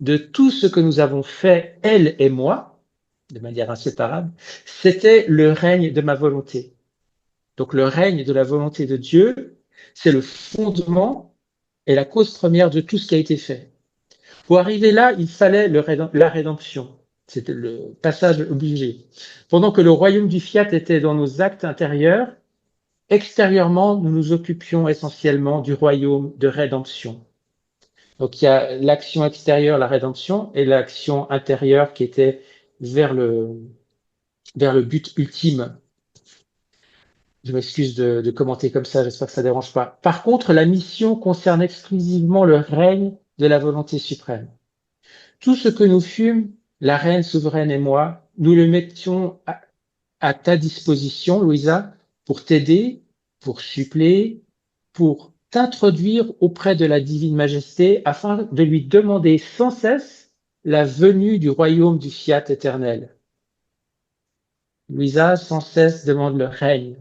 O: de tout ce que nous avons fait, elle et moi, de manière inséparable, c'était le règne de ma volonté. Donc le règne de la volonté de Dieu, c'est le fondement et la cause première de tout ce qui a été fait. Pour arriver là, il fallait la rédemption. C'était le passage obligé. Pendant que le royaume du Fiat était dans nos actes intérieurs, extérieurement, nous nous occupions essentiellement du royaume de rédemption. Donc il y a l'action extérieure, la rédemption, et l'action intérieure qui était vers le but ultime. Je m'excuse de commenter comme ça, j'espère que ça ne dérange pas. Par contre, la mission concerne exclusivement le règne de la volonté suprême. Tout ce que nous fûmes, la reine souveraine et moi, nous le mettions à ta disposition, Louisa, pour t'aider, pour suppléer, pour t'introduire auprès de la divine majesté afin de lui demander sans cesse la venue du royaume du Fiat éternel. Louisa, sans cesse, demande le règne.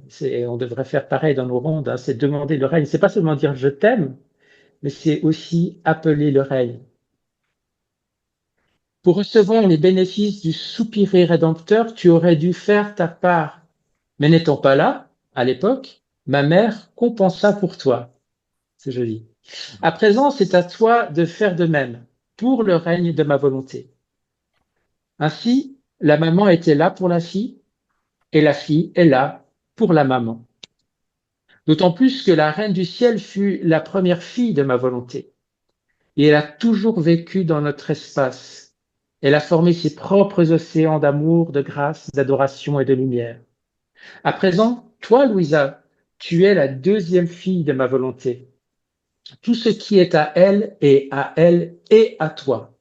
O: On devrait faire pareil dans nos rondes, hein, c'est demander le règne. C'est pas seulement dire je t'aime, mais c'est aussi appeler le règne. Pour recevoir les bénéfices du soupiré rédempteur, tu aurais dû faire ta part. Mais n'étant pas là, à l'époque, ma mère compensa pour toi. C'est joli. À présent, c'est à toi de faire de même. pour le règne de ma volonté. Ainsi, la maman était là pour la fille et la fille est là pour la maman. D'autant plus que la reine du ciel fut la première fille de ma volonté. Et elle a toujours vécu dans notre espace. Elle a formé ses propres océans d'amour, de grâce, d'adoration et de lumière. À présent, toi, Louisa, tu es la deuxième fille de ma volonté. Tout ce qui est à elle et à toi.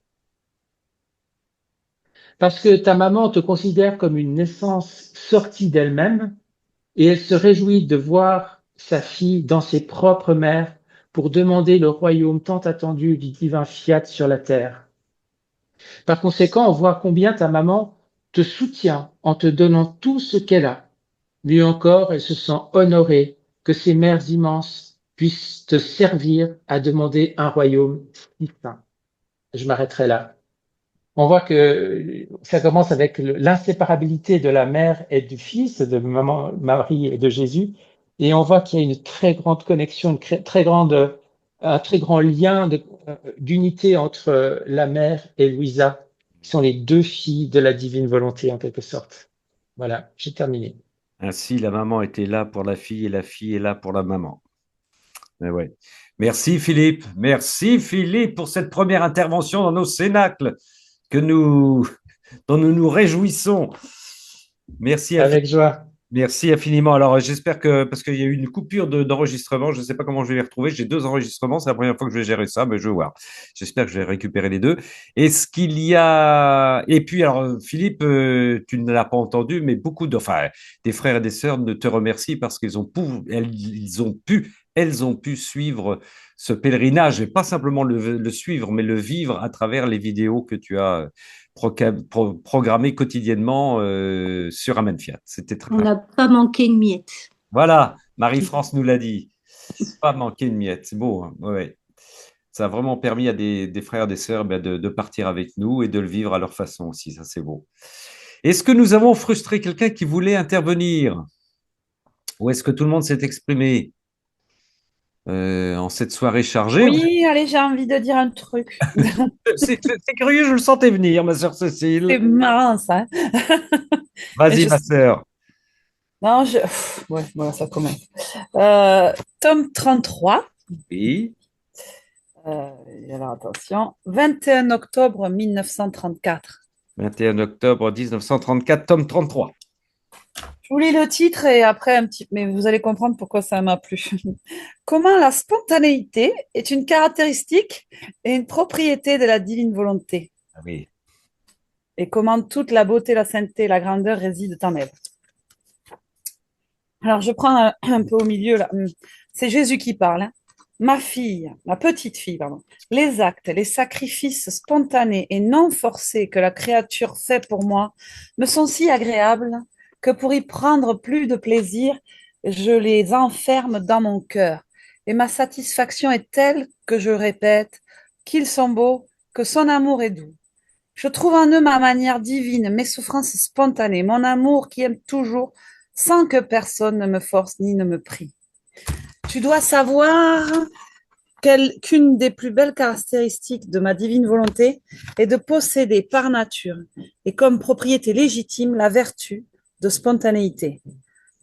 O: Parce que ta maman te considère comme une naissance sortie d'elle-même et elle se réjouit de voir sa fille dans ses propres mers pour demander le royaume tant attendu du divin fiat sur la terre. Par conséquent, on voit combien ta maman te soutient en te donnant tout ce qu'elle a. Mieux encore, elle se sent honorée que ces mers immenses puissent te servir à demander un royaume si saint. Je m'arrêterai là. On voit que ça commence avec l'inséparabilité de la mère et du fils, de maman, Marie et de Jésus. Et on voit qu'il y a une très grande connexion, un très grand lien d'unité entre la mère et Louisa, qui sont les deux filles de la divine volonté en quelque sorte. Voilà, j'ai terminé.
A: Ainsi, la maman était là pour la fille et la fille est là pour la maman. Mais ouais. Merci Philippe. Merci Philippe pour cette première intervention dans nos cénacles dont nous nous réjouissons. Merci
O: avec joie.
A: Merci infiniment. Alors, j'espère que, parce qu'il y a eu une coupure d'enregistrement, je ne sais pas comment je vais les retrouver. J'ai 2 enregistrements, c'est la première fois que je vais gérer ça, mais je vais voir. J'espère que je vais récupérer les 2. Est-ce qu'il y a... Et puis, alors, Philippe, tu ne l'as pas entendu, mais des frères et des sœurs te remercient parce qu'ils elles ont pu suivre ce pèlerinage, et pas simplement le suivre, mais le vivre à travers les vidéos que tu as programmées quotidiennement sur Amenfiat. C'était très
N: On n'a pas manqué une miette.
A: Voilà, Marie-France nous l'a dit. Pas manqué une miette, c'est beau. Hein, ouais. Ça a vraiment permis à des frères et des sœurs de partir avec nous et de le vivre à leur façon aussi, ça c'est beau. Est-ce que nous avons frustré quelqu'un qui voulait intervenir? Ou est-ce que tout le monde s'est exprimé en cette soirée chargée?
R: Oui, allez, j'ai envie de dire un truc.
A: C'est curieux, je le sentais venir, ma sœur Cécile.
R: C'est marrant, ça.
A: Vas-y, ma sœur.
R: Non, ouais, voilà, ça commence. Tome 33.
A: Oui.
R: Alors, attention. 21 octobre 1934.
A: 21 octobre 1934, tome 33.
R: Je vous lis le titre et après mais vous allez comprendre pourquoi ça m'a plu. Comment la spontanéité est une caractéristique et une propriété de la divine volonté.
A: Ah oui.
R: Et comment toute la beauté, la sainteté et la grandeur résident en elle. Alors, je prends un peu au milieu là. C'est Jésus qui parle. Hein. Ma petite fille, pardon. Les actes, les sacrifices spontanés et non forcés que la créature fait pour moi me sont si agréables que pour y prendre plus de plaisir, je les enferme dans mon cœur. Et ma satisfaction est telle que je répète qu'ils sont beaux, que son amour est doux. Je trouve en eux ma manière divine, mes souffrances spontanées, mon amour qui aime toujours, sans que personne ne me force ni ne me prie. Tu dois savoir qu'une des plus belles caractéristiques de ma divine volonté est de posséder par nature et comme propriété légitime la vertu de spontanéité.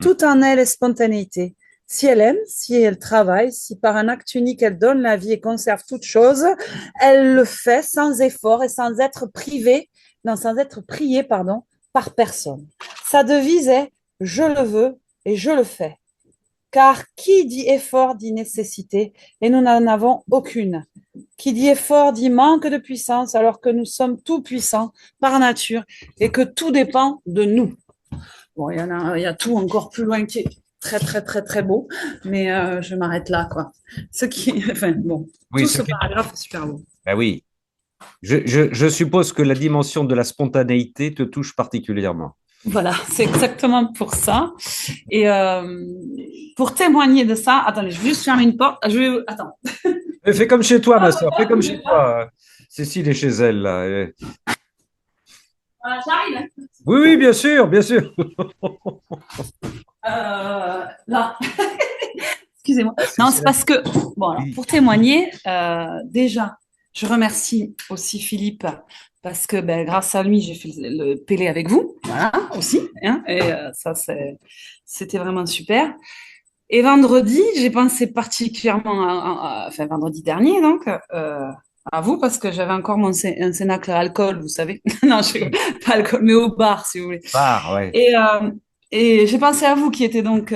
R: Tout en elle est spontanéité. Si elle aime, si elle travaille, si par un acte unique elle donne la vie et conserve toute chose, elle le fait sans effort et sans être priée par personne. Sa devise est « Je le veux et je le fais ». Car qui dit effort dit nécessité et nous n'en avons aucune. Qui dit effort dit manque de puissance alors que nous sommes tout puissants par nature et que tout dépend de nous. Bon, il y a tout encore plus loin qui est très, très, très, très beau, mais je m'arrête là, quoi.
A: Oui,
R: tout ce paragraphe est super beau.
A: Ben oui. Je suppose que la dimension de la spontanéité te touche particulièrement.
R: Voilà, c'est exactement pour ça. Et pour témoigner de ça, attendez, je vais juste fermer une porte. Attends.
A: Fais comme chez toi, ma soeur, fais comme chez toi. Cécile est chez elle, là.
R: J'arrive.
A: Oui, oui, bien sûr, bien sûr.
R: Là. Excusez-moi. Non, c'est parce que, bon, alors, pour témoigner, déjà, Je remercie aussi Philippe parce que grâce à lui, j'ai fait le Pélé avec vous, voilà, aussi. Hein, et ça, c'était vraiment super. Et vendredi, j'ai pensé particulièrement, enfin vendredi dernier, donc, à vous, parce que j'avais encore un cénacle à alcool, vous savez. Non, pas alcool, mais au bar, si vous voulez.
A: Bar, ouais.
R: Et j'ai pensé à vous qui étiez donc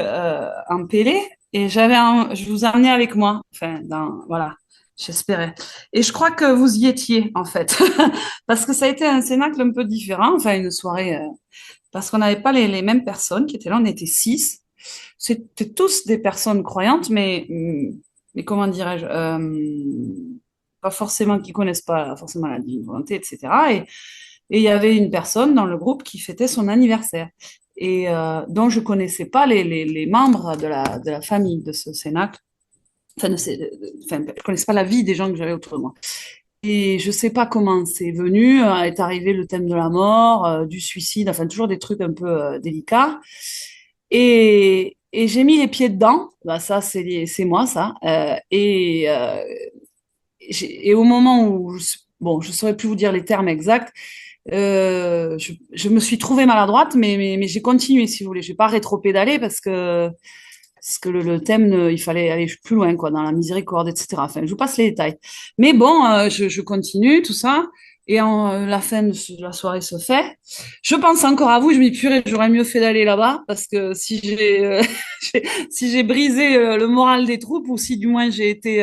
R: en Pélé, et je vous ai emmené avec moi. Enfin, voilà, j'espérais. Et je crois que vous y étiez, en fait, parce que ça a été un cénacle un peu différent, enfin une soirée, parce qu'on n'avait pas les mêmes personnes qui étaient là, on était 6. C'était tous des personnes croyantes, mais comment dirais-je, pas forcément, qui connaissent pas forcément la divine volonté, etc. Et il y avait une personne dans le groupe qui fêtait son anniversaire et dont je connaissais pas les membres de la famille de ce cénacle. Enfin, je connaissais pas la vie des gens que j'avais autour de moi. Et je sais pas comment c'est venu, est arrivé le thème de la mort, du suicide, enfin toujours des trucs un peu délicats. Et j'ai mis les pieds dedans. Bah, ça, c'est moi, ça. Et au moment où, bon, je saurais plus vous dire les termes exacts, je me suis trouvée maladroite, mais j'ai continué, si vous voulez. Je vais pas rétro-pédaler parce que le thème, il fallait aller plus loin, quoi, dans la miséricorde, etc. Enfin, je vous passe les détails. Mais bon, je continue, tout ça. Et la fin de la soirée se fait. Je pense encore à vous. Je me dis, purée, j'aurais mieux fait d'aller là-bas parce que si si j'ai brisé le moral des troupes ou si du moins j'ai été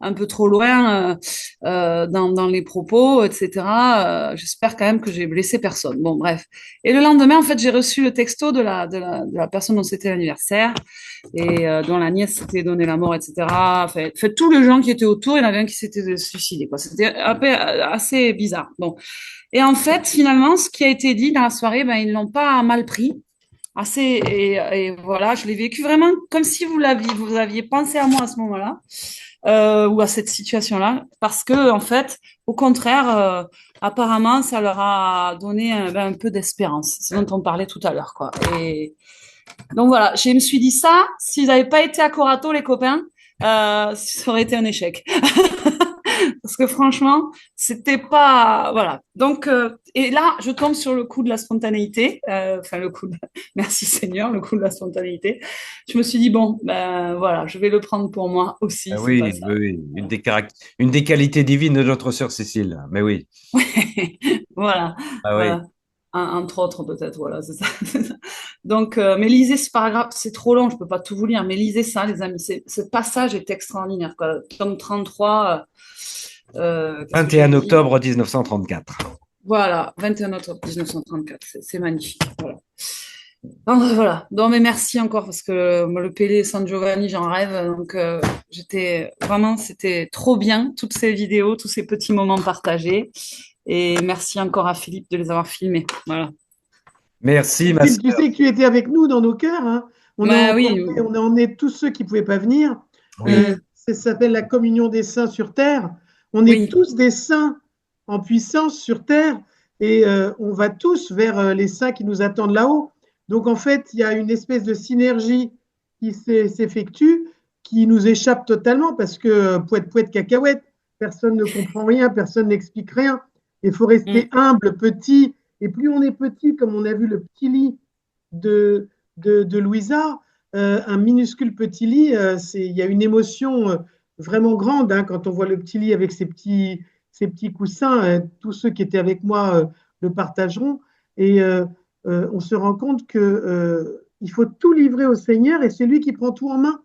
R: un peu trop loin dans les propos, etc. J'espère quand même que j'ai blessé personne. Bon, bref. Et le lendemain, en fait, j'ai reçu le texto de la personne dont c'était l'anniversaire et dont la nièce s'était donné la mort, etc. Enfin, tous les gens qui étaient autour, il y en avait un qui s'était suicidé, quoi. C'était assez bizarre. Bon. Et en fait, finalement, ce qui a été dit dans la soirée, ils l'ont pas mal pris. Et voilà, je l'ai vécu vraiment comme si vous aviez pensé à moi à ce moment-là, ou à cette situation-là, parce que en fait, au contraire, apparemment, ça leur a donné un peu d'espérance, ce dont on parlait tout à l'heure, quoi. Et donc voilà, je me suis dit ça, s'ils n'avaient pas été à Corato, les copains, ça aurait été un échec. Parce que franchement, c'était pas... Voilà. Donc, et là, je tombe sur le coup de la spontanéité. Enfin, merci Seigneur, le coup de la spontanéité. Je me suis dit, bon, voilà, je vais le prendre pour moi aussi.
A: Oui, oui, une des qualités divines de notre sœur Cécile. Mais oui.
R: Voilà.
A: Ah oui.
R: Entre autres, peut-être, voilà, c'est ça. Donc, mais lisez ce paragraphe, c'est trop long, je peux pas tout vous lire, mais lisez ça, les amis. Ce passage est extraordinaire, quoi. Tome 33.
A: 21 octobre 1934.
R: Voilà, 21 octobre 1934, c'est magnifique. Voilà. Donc, voilà. Donc, mais merci encore parce que le Pélé San Giovanni, j'en rêve. Donc, c'était trop bien, toutes ces vidéos, tous ces petits moments partagés. Et merci encore à Philippe de les avoir filmés. Voilà.
A: Merci,
I: ma sœur. Tu sais que tu étais avec nous dans nos cœurs. Hein. On a emmené tous ceux qui ne pouvaient pas venir. Oui. Ça s'appelle la communion des saints sur terre. On est tous des saints en puissance sur terre et on va tous vers les saints qui nous attendent là-haut. Donc, en fait, il y a une espèce de synergie qui s'effectue qui nous échappe totalement parce que poète, cacahuète, personne ne comprend rien, personne n'explique rien. Il faut rester humble, petit. Et plus on est petit, comme on a vu le petit lit de Louisa, un minuscule petit lit, il y a une émotion vraiment grande hein, quand on voit le petit lit avec ses petits coussins. Tous ceux qui étaient avec moi le partageront. Et on se rend compte qu'il faut tout livrer au Seigneur et c'est lui qui prend tout en main.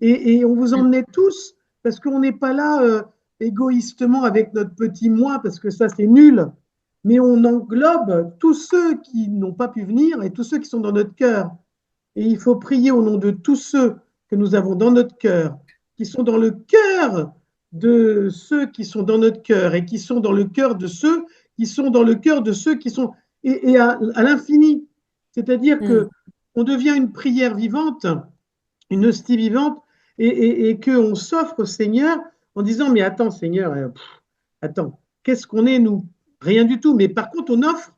I: Et on vous emmenait tous parce qu'on n'est pas là égoïstement avec notre petit moi parce que ça c'est nul. Mais on englobe tous ceux qui n'ont pas pu venir et tous ceux qui sont dans notre cœur. Et il faut prier au nom de tous ceux que nous avons dans notre cœur, qui sont dans le cœur de ceux qui sont dans notre cœur et qui sont dans le cœur de ceux qui sont dans le cœur de ceux qui sont et à l'infini. C'est-à-dire qu'on devient une prière vivante, une hostie vivante et qu'on s'offre au Seigneur en disant mais attends Seigneur, attends, qu'est-ce qu'on est nous? Rien du tout, mais par contre, on offre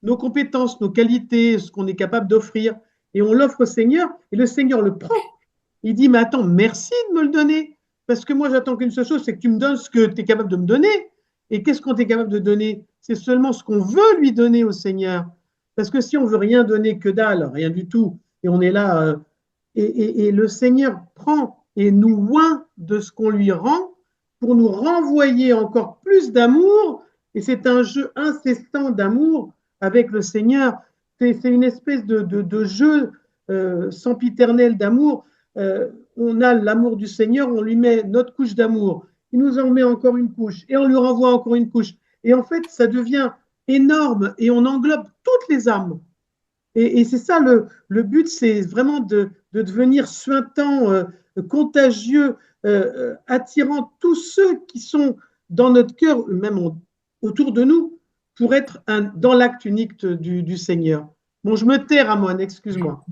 I: nos compétences, nos qualités, ce qu'on est capable d'offrir, et on l'offre au Seigneur, et le Seigneur le prend. Il dit, mais attends, merci de me le donner, Parce que moi, j'attends qu'une seule chose, c'est que tu me donnes ce que tu es capable de me donner. Et qu'est-ce qu'on est capable de donner? C'est seulement ce qu'on veut lui donner au Seigneur. Parce que si on veut rien donner, que dalle, rien du tout, et on est là, et le Seigneur prend et nous oint de ce qu'on lui rend pour nous renvoyer encore plus d'amour. Et c'est un jeu incessant d'amour avec le Seigneur. C'est une espèce de jeu sempiternel d'amour. On a l'amour du Seigneur, on lui met notre couche d'amour. Il nous en met encore une couche et on lui renvoie encore une couche. Et en fait, ça devient énorme et on englobe toutes les âmes. Et c'est ça le but, c'est vraiment de devenir suintant, contagieux, attirant tous ceux qui sont dans notre cœur, même autour de nous, pour être dans l'acte unique du Seigneur. Bon, je me tais, Ramon, excuse-moi.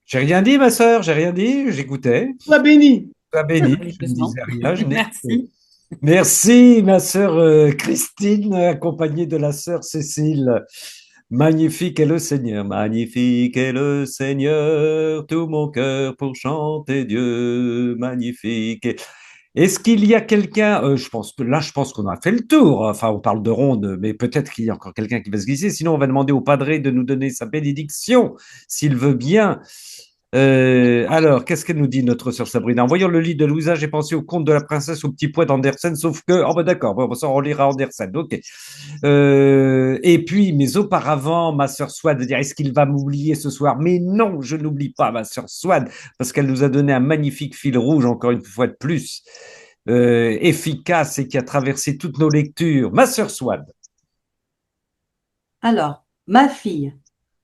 A: J'ai rien dit, ma sœur, j'ai rien dit, j'écoutais.
I: Sois béni.
A: Sois béni, je ne disais rien.
R: Merci.
A: Merci, ma sœur Christine, accompagnée de la sœur Cécile. Magnifique est le Seigneur, magnifique est le Seigneur, tout mon cœur pour chanter Dieu, magnifique. Est-ce qu'il y a quelqu'un, je pense qu'on a fait le tour, enfin on parle de ronde, mais peut-être qu'il y a encore quelqu'un qui va se glisser, sinon on va demander au padre de nous donner sa bénédiction, s'il veut bien. Alors, qu'est-ce qu'elle nous dit, notre sœur Sabrina? En voyant le lit de Louisa, j'ai pensé au conte de la princesse au petit pois d'Andersen, sauf que, oh ben d'accord, bon, ça on lira Andersen, ok. Et puis, mais auparavant, ma sœur Swad veut dire, est-ce qu'il va m'oublier ce soir? Mais non, je n'oublie pas ma sœur Swad, parce qu'elle nous a donné un magnifique fil rouge, encore une fois de plus, efficace et qui a traversé toutes nos lectures. Ma sœur Swad.
C: Alors, ma fille,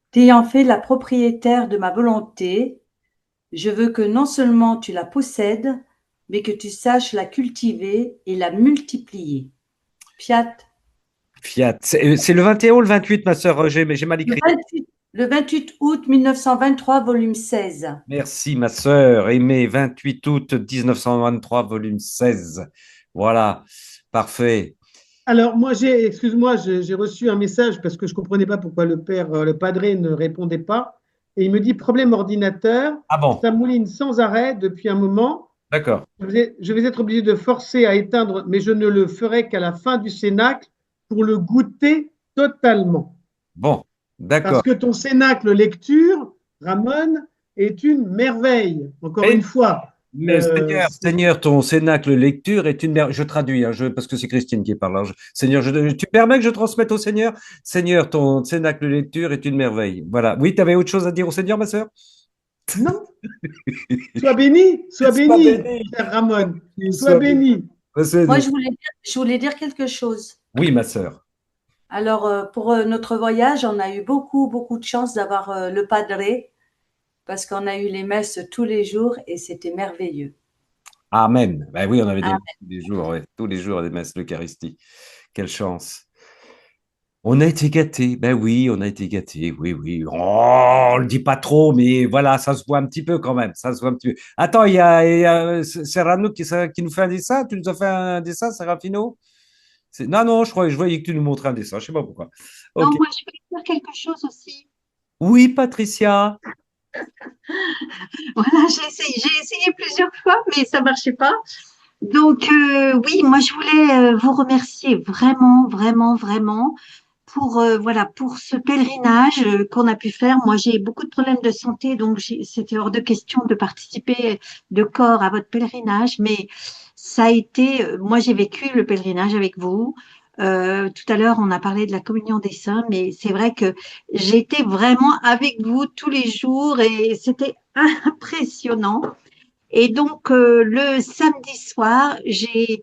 C: t'ayant fait la propriétaire de ma volonté, je veux que non seulement tu la possèdes, mais que tu saches la cultiver et la multiplier. Fiat.
A: Fiat. C'est le 21 ou le 28, ma sœur? J'ai mal écrit.
C: Le 28 août 1923, volume 16.
A: Merci, ma sœur. Aimée, 28 août 1923, volume 16. Voilà, parfait.
I: Alors, moi, excuse-moi, j'ai reçu un message parce que je ne comprenais pas pourquoi le padre ne répondait pas. Et il me dit problème ordinateur.
A: Ah bon?
I: Ça mouline sans arrêt depuis un moment.
A: D'accord.
I: Je vais être obligé de forcer à éteindre, mais je ne le ferai qu'à la fin du cénacle pour le goûter totalement.
A: Bon, d'accord.
I: Parce que ton cénacle lecture, Ramon, est une merveille. Encore une fois.
A: Mais Seigneur, ton cénacle lecture est une merveille. Je traduis, parce que c'est Christine qui parle. Seigneur, tu permets que je transmette au Seigneur? Seigneur, ton cénacle lecture est une merveille. Voilà. Oui, tu avais autre chose à dire au Seigneur, ma sœur?
I: Non. Sois béni, cher Ramon. Sois béni.
C: Moi, je voulais dire quelque chose.
A: Oui, ma sœur.
C: Alors, pour notre voyage, on a eu beaucoup de chance d'avoir le padre, parce qu'on a eu les messes tous les jours et c'était merveilleux.
A: Amen. Ben oui, on avait des messes tous les jours, ouais, tous les jours des messes d'Eucharistie. Quelle chance. On a été gâtés. Ben oui, on a été gâtés. Oui, oui. Oh, on le dit pas trop, mais voilà, ça se voit un petit peu quand même. Ça se voit un petit peu. Attends, il y a Serrano qui nous fait un dessin. Tu nous as fait un dessin, Serafino? Non, je voyais que tu nous montrais un dessin. Je sais pas pourquoi.
N: Non,
A: Okay.
N: moi, je peux dire quelque chose aussi.
A: Oui, Patricia.
N: Voilà, j'ai essayé plusieurs fois, mais ça marchait pas. Donc, oui, moi, je voulais vous remercier vraiment, vraiment, vraiment pour, pour ce pèlerinage qu'on a pu faire. Moi, j'ai beaucoup de problèmes de santé, donc c'était hors de question de participer de corps à votre pèlerinage, mais ça a été, moi, j'ai vécu le pèlerinage avec vous. Tout à l'heure, on a parlé de la communion des saints, mais c'est vrai que j'étais vraiment avec vous tous les jours et c'était impressionnant. Et donc, le samedi soir, j'ai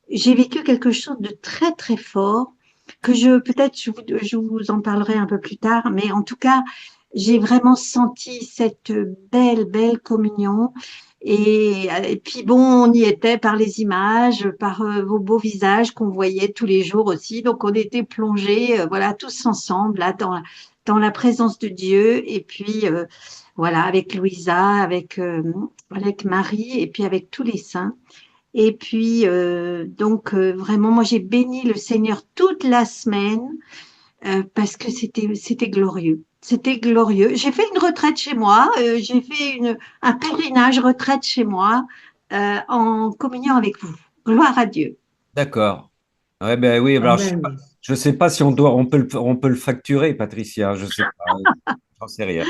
N: vécu quelque chose de très, très fort que je vous en parlerai un peu plus tard, mais en tout cas, j'ai vraiment senti cette belle, belle communion. Et puis bon, on y était par les images, par vos beaux visages qu'on voyait tous les jours aussi. Donc on était plongés, voilà, tous ensemble là dans la présence de Dieu. Et puis voilà, avec Louisa, avec Marie, et puis avec tous les saints. Et puis vraiment, moi j'ai béni le Seigneur toute la semaine parce que c'était glorieux. C'était glorieux. J'ai fait une retraite chez moi, j'ai fait un pèlerinage retraite chez moi en communion avec vous. Gloire à Dieu.
A: D'accord. Ouais, ben oui, alors
I: Amen.
A: je sais pas si on peut le facturer, Patricia, je sais pas, j'en sais rien.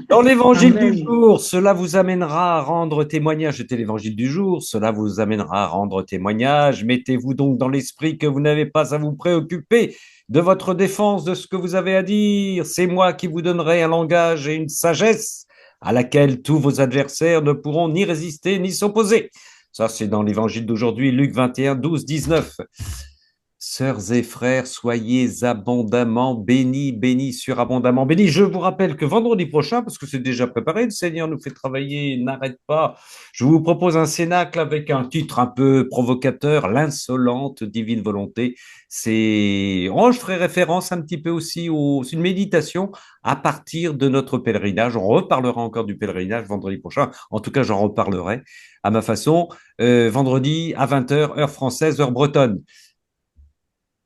A: Dans l'évangile du
I: Amen.
A: jour, cela vous amènera à rendre témoignage. C'était l'évangile du jour, cela vous amènera à rendre témoignage. Mettez-vous donc dans l'esprit que vous n'avez pas à vous préoccuper de votre défense, de ce que vous avez à dire. C'est moi qui vous donnerai un langage et une sagesse à laquelle tous vos adversaires ne pourront ni résister ni s'opposer. Ça, c'est dans l'évangile d'aujourd'hui, Luc 21, 12, 19. Sœurs et frères, soyez abondamment bénis, bénis, surabondamment bénis. Je vous rappelle que vendredi prochain, parce que c'est déjà préparé, le Seigneur nous fait travailler, il n'arrête pas. Je vous propose un cénacle avec un titre un peu provocateur, l'insolente divine volonté. Je ferai référence un petit peu aussi c'est une méditation à partir de notre pèlerinage. On reparlera encore du pèlerinage vendredi prochain. En tout cas, j'en reparlerai à ma façon. Vendredi à 20 h, heure française, heure bretonne.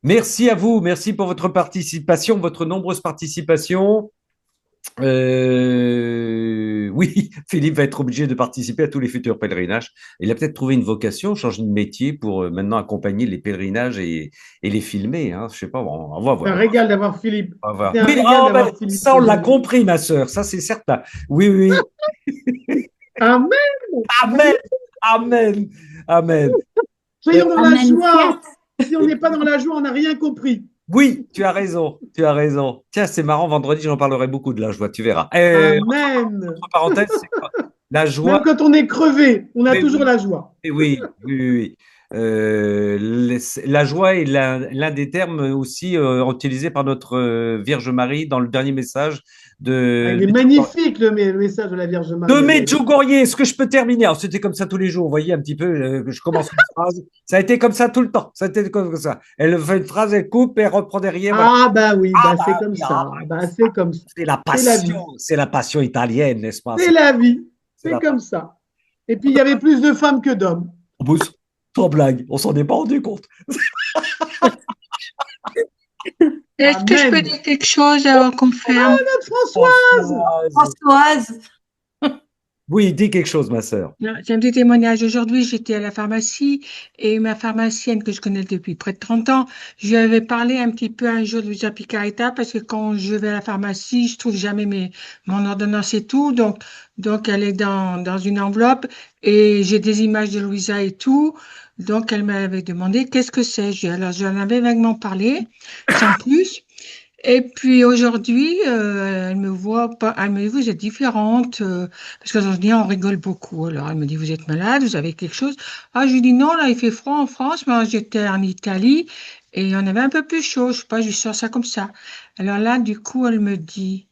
A: Merci à vous, merci pour votre participation, votre nombreuse participation. Oui, Philippe va être obligé de participer à tous les futurs pèlerinages. Il a peut-être trouvé une vocation, changer de métier pour maintenant accompagner les pèlerinages et les filmer. Hein. Je sais pas, on va
I: C'est un
A: voir.
I: régal d'avoir Philippe.
A: On va voir.
I: C'est un
A: Oui,
I: régal d'avoir Philippe.
A: ça, on l'a compris, ma sœur, ça c'est certain. Oui, oui.
I: Amen.
A: Amen. Amen. Amen.
I: Soyons dans la
N: Amen.
I: joie. Si on n'est pas dans la joie, on n'a rien compris.
A: Oui, tu as raison, tu as raison. Tiens, c'est marrant, vendredi, j'en parlerai beaucoup de la joie, tu verras.
I: Amen.
A: Entre parenthèses, c'est quoi la joie.
I: Même quand on est crevé, on a
A: Mais
I: toujours
A: oui.
I: la joie.
A: Oui, oui, oui. La joie est l'un des termes aussi utilisés par notre Vierge Marie dans le dernier message de
I: Il est magnifique le message de la Vierge Marie.
A: de Medjugorje. Est-ce que je peux terminer? Alors, c'était comme ça tous les jours, vous voyez un petit peu, je commence une phrase. Ça a été comme ça tout le temps. Ça a été comme ça. Elle fait une phrase, elle coupe et elle reprend derrière.
I: Ah, bah oui, c'est comme
A: oui,
I: ça. C'est comme ça.
A: C'est la passion, c'est la passion italienne, n'est-ce pas?
I: C'est la vie. C'est
A: la
I: comme ça. Et puis, il y avait plus de femmes que d'hommes.
A: Sans blague, on s'en est pas rendu compte.
S: Est-ce que je peux dire quelque chose avant qu'on ferme?
I: Oh, notre
N: Françoise.
A: Oui, dis quelque chose, ma sœur.
S: C'est un petit témoignage. Aujourd'hui, j'étais à la pharmacie et ma pharmacienne que je connais depuis près de 30 ans, je lui avais parlé un petit peu un jour de Luisa Picaretta parce que quand je vais à la pharmacie, je trouve jamais mon ordonnance et tout. Donc elle est dans une enveloppe et j'ai des images de Louisa et tout. Donc elle m'avait demandé qu'est-ce que c'est. Alors j'en avais vaguement parlé, sans plus. Et puis aujourd'hui, elle me voit pas, elle me dit vous êtes différente parce qu'aujourd'hui on rigole beaucoup. Alors elle me dit vous êtes malade, vous avez quelque chose. Ah je lui dis non là il fait froid en France, mais j'étais en Italie et on avait un peu plus chaud. Je sais pas, je lui sors ça comme ça. Alors là du coup elle me dit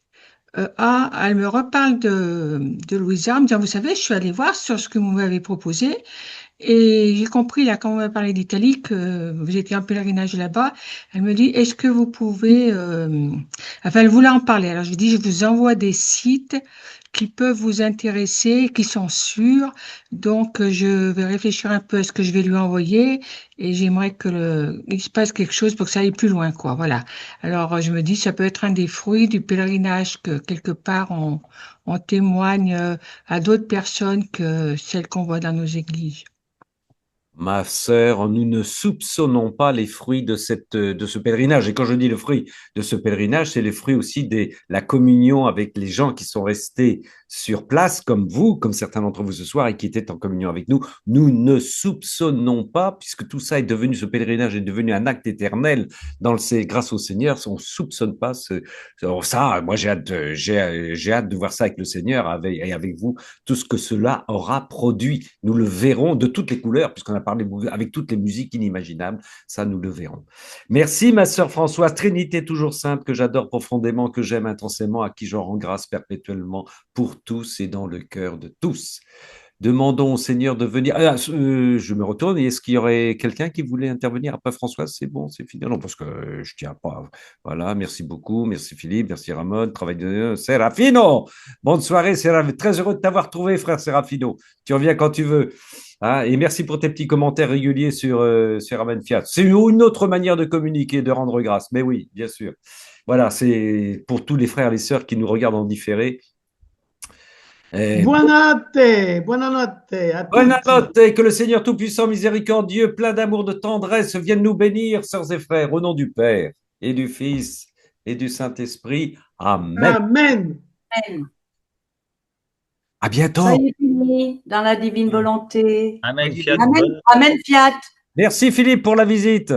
S: elle me reparle de Louisa en me disant vous savez je suis allée voir sur ce que vous m'avez proposé. Et j'ai compris, là, quand on m'a parlé d'Italie, que vous étiez en pèlerinage là-bas, elle me dit, est-ce que vous pouvez... Enfin, elle voulait en parler. Alors, je lui dis, je vous envoie des sites qui peuvent vous intéresser, qui sont sûrs. Donc, je vais réfléchir un peu à ce que je vais lui envoyer et j'aimerais il se passe quelque chose pour que ça aille plus loin, quoi. Voilà. Alors, je me dis, ça peut être un des fruits du pèlerinage que, quelque part, on témoigne à d'autres personnes que celles qu'on voit dans nos églises.
A: Ma sœur, nous ne soupçonnons pas les fruits de ce pèlerinage. Et quand je dis le fruit de ce pèlerinage, c'est les fruits aussi de la communion avec les gens qui sont restés sur place, comme vous, comme certains d'entre vous ce soir, et qui étaient en communion avec nous. Nous ne soupçonnons pas, puisque tout ça est devenu, ce pèlerinage est devenu un acte éternel grâce au Seigneur, on ne soupçonne pas ça. Moi, j'ai hâte de voir ça avec le Seigneur et avec vous, tout ce que cela aura produit. Nous le verrons de toutes les couleurs, puisqu'on a parlé avec toutes les musiques inimaginables, ça nous le verrons. Merci ma sœur Françoise, Trinité toujours sainte, que j'adore profondément, que j'aime intensément, à qui je rends grâce perpétuellement pour tous et dans le cœur de tous. Demandons au Seigneur de venir. Je me retourne, et est-ce qu'il y aurait quelqu'un qui voulait intervenir après Françoise? C'est bon, c'est fini. Non, parce que je tiens pas. Voilà, merci beaucoup, merci Philippe, merci Ramon, travail de Serafino. Bonne soirée, Serafino. Très heureux de t'avoir trouvé, frère Serafino. Tu reviens quand tu veux. Hein, et merci pour tes petits commentaires réguliers sur Amen Fiat. C'est une autre manière de communiquer, de rendre grâce. Mais oui, bien sûr. Voilà, c'est pour tous les frères et les sœurs qui nous regardent en différé.
I: Buonanotte, buonanotte à tutti.
A: Buonanotte, et que le Seigneur Tout-Puissant, miséricordieux, plein d'amour, de tendresse, vienne nous bénir, sœurs et frères, au nom du Père et du Fils et du Saint-Esprit. Amen.
I: Amen.
C: Amen.
A: À bientôt.
C: Soyez bénis dans la divine volonté.
B: Amen, fiat.
C: Amen, Amen, fiat.
A: Merci Philippe pour la visite.